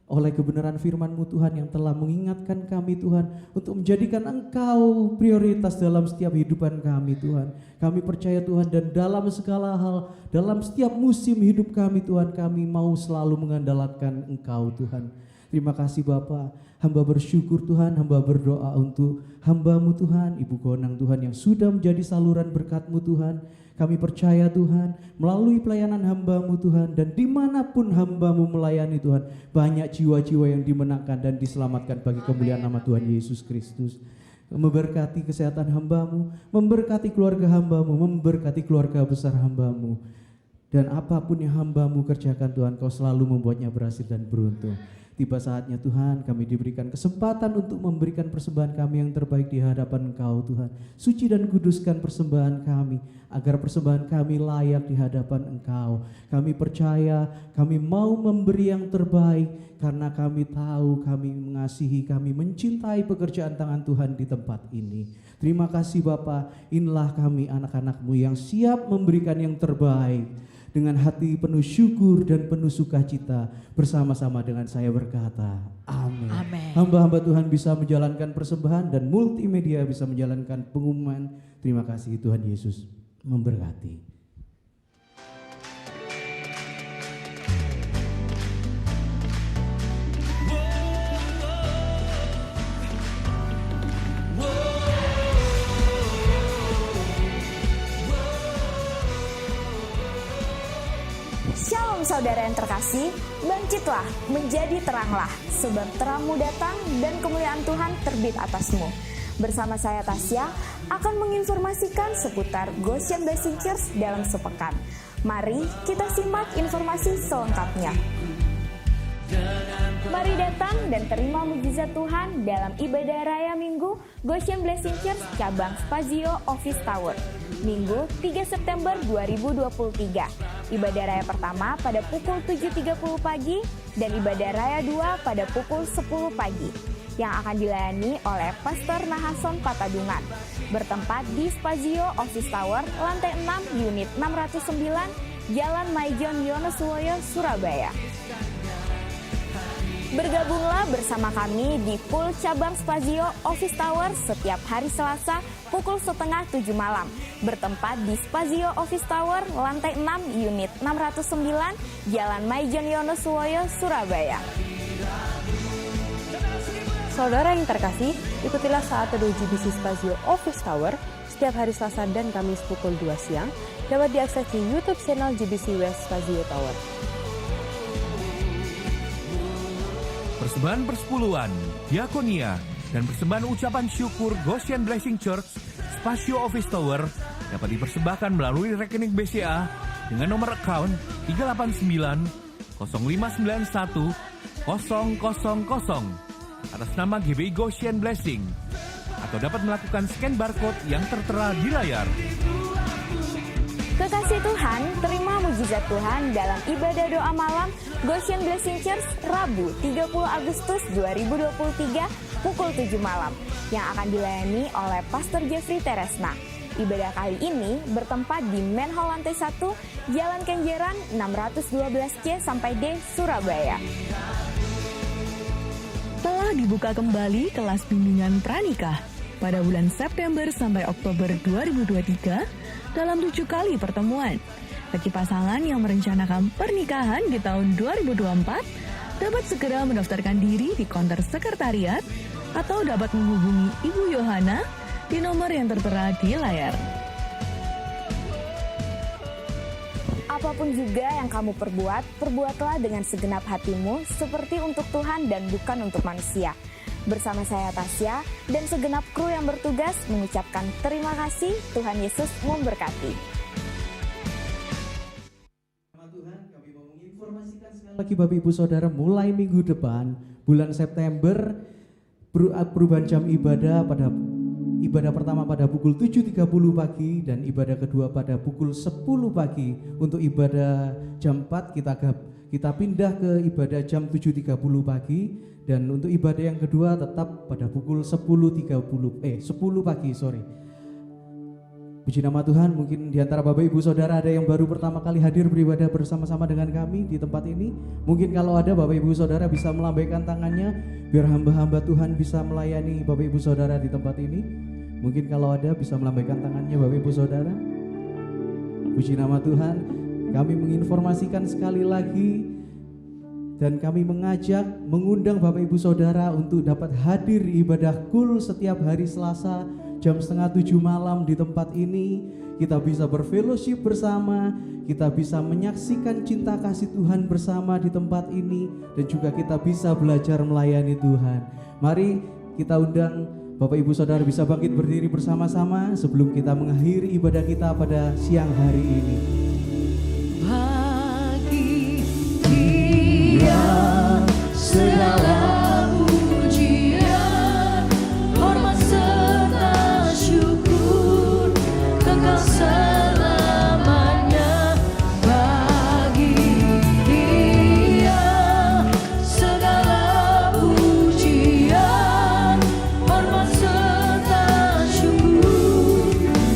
oleh kebenaran firman-Mu Tuhan yang telah mengingatkan kami Tuhan untuk menjadikan Engkau prioritas dalam setiap kehidupan kami Tuhan. Kami percaya Tuhan dan dalam segala hal, dalam setiap musim hidup kami Tuhan, kami mau selalu mengandalkan Engkau Tuhan. Terima kasih Bapa, hamba bersyukur Tuhan, hamba berdoa untuk hamba-Mu Tuhan, Ibu Konang Tuhan yang sudah menjadi saluran berkat-Mu Tuhan. Kami percaya Tuhan melalui pelayanan hamba-Mu Tuhan dan dimanapun hamba-Mu melayani Tuhan, banyak jiwa-jiwa yang dimenangkan dan diselamatkan bagi kemuliaan nama Tuhan Yesus Kristus. Memberkati kesehatan hamba-Mu, memberkati keluarga hamba-Mu, memberkati keluarga besar hamba-Mu. Dan apapun yang hamba-Mu kerjakan Tuhan, Kau selalu membuatnya berhasil dan beruntung. Tiba saatnya Tuhan kami diberikan kesempatan untuk memberikan persembahan kami yang terbaik di hadapan Engkau Tuhan. Suci dan kuduskan persembahan kami agar persembahan kami layak di hadapan Engkau. Kami percaya kami mau memberi yang terbaik karena kami tahu kami mengasihi, kami mencintai pekerjaan tangan Tuhan di tempat ini. Terima kasih Bapa, inilah kami anak-anak-Mu yang siap memberikan yang terbaik. Dengan hati penuh syukur dan penuh sukacita bersama-sama dengan saya berkata amin.
Amin.
Hamba-hamba Tuhan bisa menjalankan persembahan dan multimedia bisa menjalankan pengumuman. Terima kasih Tuhan Yesus memberkati.
Shalom saudara yang terkasih, bangkitlah, menjadi teranglah, sebab terangmu datang dan kemuliaan Tuhan terbit atasmu. Bersama saya Tasya akan menginformasikan seputar Goshen Blessing Church dalam sepekan. Mari kita simak informasi selengkapnya. Mari datang dan terima mujizat Tuhan dalam ibadah raya Minggu Goshen Blessing Church cabang Spazio Office Tower. Minggu 3 September 2023. Ibadah raya pertama pada pukul 7.30 pagi dan ibadah raya 2 pada pukul 10 pagi. Yang akan dilayani oleh Pastor Nahason Patadungan. Bertempat di Spazio Office Tower, lantai 6, unit 609, Jalan Maijon Yonosuwoyo, Surabaya. Bergabunglah bersama kami di Pool Cabang Spazio Office Tower setiap hari Selasa pukul 6:30 malam. Bertempat di Spazio Office Tower, lantai 6, unit 609, Jalan Maijon Yonosuwoyo, Surabaya.
Saudara yang terkasih, ikutilah saat teduh GBC Spazio Office Tower setiap hari Selasa dan Kamis pukul 2 siang, dapat diakses di YouTube channel GBC West Spazio Tower.
Persembahan persepuluhan, diakonia, dan persembahan ucapan syukur Goshen Blessing Church Spazio Office Tower dapat dipersembahkan melalui rekening BCA dengan nomor account 389 0591 000 atas nama GBI Goshen Blessing, atau dapat melakukan scan barcode yang tertera di layar.
Kekasih Tuhan, Tuhan, terima mujizat Tuhan dalam ibadah doa malam Goshen Blessing Church Rabu 30 Agustus 2023 pukul 7 malam yang akan dilayani oleh Pastor Jeffrey Teresna. Ibadah kali ini bertempat di Main Hall lantai 1, Jalan Kenjeran 612C sampai D, Surabaya.
Telah dibuka kembali kelas bimbingan pranikah pada bulan September sampai Oktober 2023 dalam 7 kali pertemuan. Bagi pasangan yang merencanakan pernikahan di tahun 2024, dapat segera mendaftarkan diri di counter sekretariat atau dapat menghubungi Ibu Yohana di nomor yang tertera di layar.
Apapun juga yang kamu perbuat, perbuatlah dengan segenap hatimu seperti untuk Tuhan dan bukan untuk manusia. Bersama saya Tasya dan segenap kru yang bertugas mengucapkan terima kasih. Tuhan Yesus memberkati.
Tuhan, kami mau menginformasikan sekali lagi Bapak Ibu Saudara, mulai minggu depan bulan September perubahan jam ibadah pada ibadah pertama pada pukul 7.30 pagi dan ibadah kedua pada pukul 10 pagi. Untuk ibadah jam 4 kita pindah ke ibadah jam 7.30 pagi, dan untuk ibadah yang kedua tetap pada pukul 10 pagi. Puji nama Tuhan, mungkin di antara Bapak Ibu Saudara ada yang baru pertama kali hadir beribadah bersama-sama dengan kami di tempat ini. Mungkin kalau ada Bapak Ibu Saudara bisa melambaikan tangannya biar hamba-hamba Tuhan bisa melayani Bapak Ibu Saudara di tempat ini. Mungkin kalau ada bisa melambaikan tangannya Bapak Ibu Saudara. Puji nama Tuhan, kami menginformasikan sekali lagi dan kami mengundang Bapak Ibu Saudara untuk dapat hadir ibadah kul setiap hari Selasa jam 6:30 malam di tempat ini. Kita bisa berfellowship bersama, kita bisa menyaksikan cinta kasih Tuhan bersama di tempat ini, dan juga kita bisa belajar melayani Tuhan. Mari kita undang Bapak Ibu Saudara bisa bangkit berdiri bersama-sama sebelum kita mengakhiri ibadah kita pada siang hari ini.
Bagi Dia segala pujian, hormat serta syukur kekal selamanya. Bagi Dia segala pujian, hormat serta syukur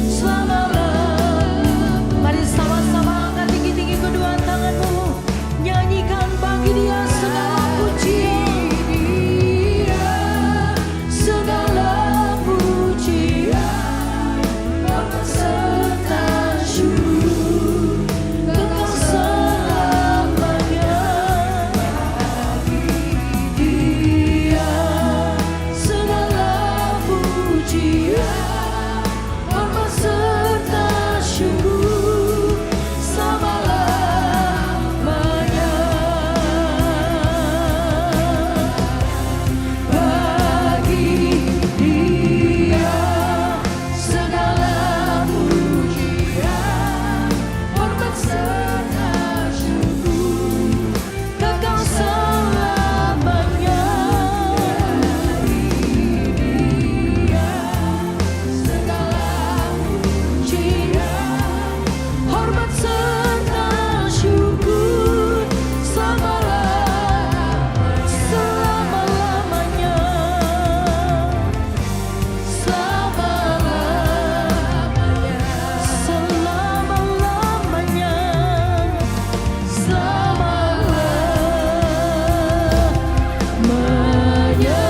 selama-lamanya. Mari sama-sama angkat tinggi-tinggi kedua tanganmu, nyanyikan bagi Dia segala pujian. Dia segala pujian, hormat serta syukur kekal selamanya. Dia segala pujian, hormat serta syukur selama-lamanya. Bagi Dia segala pujian, hormat serta syukur kekal selamanya. Dia segala pujian, hormat serta syukur selama-lamanya. Selama-lamanya.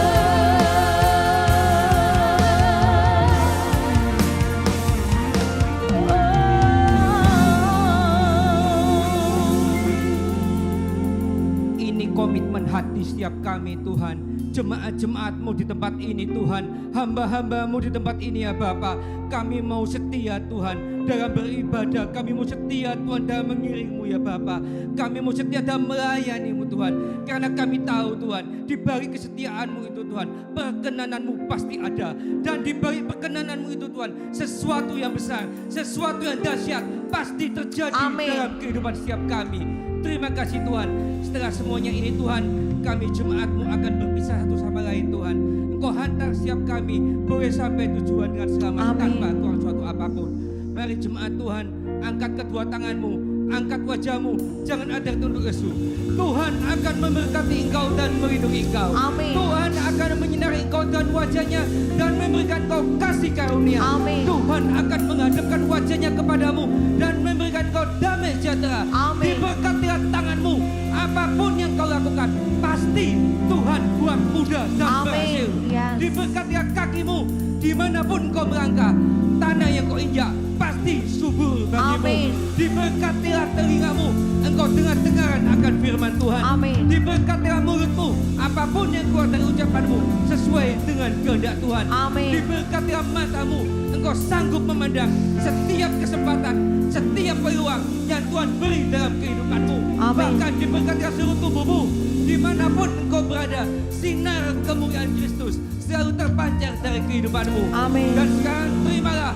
Ini komitmen hati setiap kami Tuhan. Jemaat-jemaat-Mu di tempat ini Tuhan, hamba-hamba-Mu di tempat ini ya Bapa. Kami mau setia Tuhan dalam beribadah, kami mau setia Tuhan dalam mengiringmu ya Bapa. Kami mau setia dalam melayani-Mu Tuhan, karena kami tahu Tuhan, di balik kesetiaan-Mu itu Tuhan, perkenanan-Mu pasti ada. Dan di balik perkenanan-Mu itu Tuhan, sesuatu yang besar, sesuatu yang dahsyat pasti terjadi dalam kehidupan setiap kami. Terima kasih Tuhan. Setelah semuanya ini Tuhan, kami jemaat-Mu akan berpisah satu sama lain Tuhan. Engkau hantar setiap kami boleh sampai tujuan dengan selamat tanpa kurang suatu apapun. Mari jemaat Tuhan, angkat kedua tanganmu, angkat wajahmu, jangan ada yang tunduk lesu. Tuhan akan memberkati engkau dan melindungi engkau.
Amin.
Tuhan akan menyinari engkau dan wajahnya dan memberikan engkau kasih karunia.
Amin.
Tuhan akan menghadapkan wajahnya kepadamu dan memberikan engkau damai sejahtera.
Amin.
Diberkatilah tanganmu, apapun yang kau lakukan, pasti Tuhan buat mudah dan
Amin.
berhasil.
Yes.
Diberkatilah kakimu, dimanapun kau melangkah, tanah yang kau injak pasti subur bagimu.
Amin.
Diberkatilah telingamu, engkau dengar-dengaran akan firman Tuhan.
Amin.
Diberkatilah mulutmu, apapun yang keluar dari ucapanmu sesuai dengan kehendak Tuhan.
Amin.
Diberkatilah matamu, engkau sanggup memandang setiap kesempatan, setiap peluang yang Tuhan beri dalam kehidupanmu.
Amin.
Bahkan diberkatilah seluruh tubuhmu, dimanapun engkau berada, sinar kemuliaan Kristus selalu terpancar dari kehidupanmu.
Amin.
Dan sekarang terimalah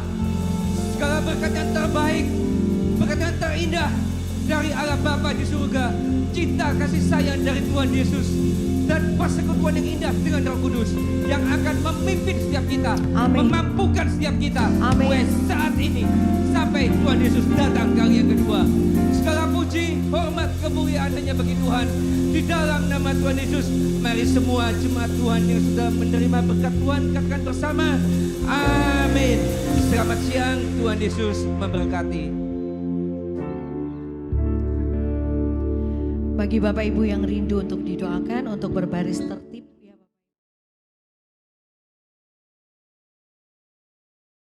segala berkat yang terbaik, berkat yang terindah dari Allah Bapa di surga, cinta kasih sayang dari Tuhan Yesus, dan persekutuan yang indah dengan Roh Kudus yang akan memimpin setiap kita,
Amin.
memampukan setiap kita
Amin.
mulai saat ini sampai Tuhan Yesus datang kali yang kedua. Segala puji, hormat, kemuliaan hanya bagi Tuhan. Di dalam nama Tuhan Yesus, mari semua jemaat Tuhan yang sudah menerima berkat Tuhan katakan bersama, amin. Selamat siang, Tuhan Yesus memberkati.
Bagi Bapak Ibu yang rindu untuk didoakan, untuk berbaris tertib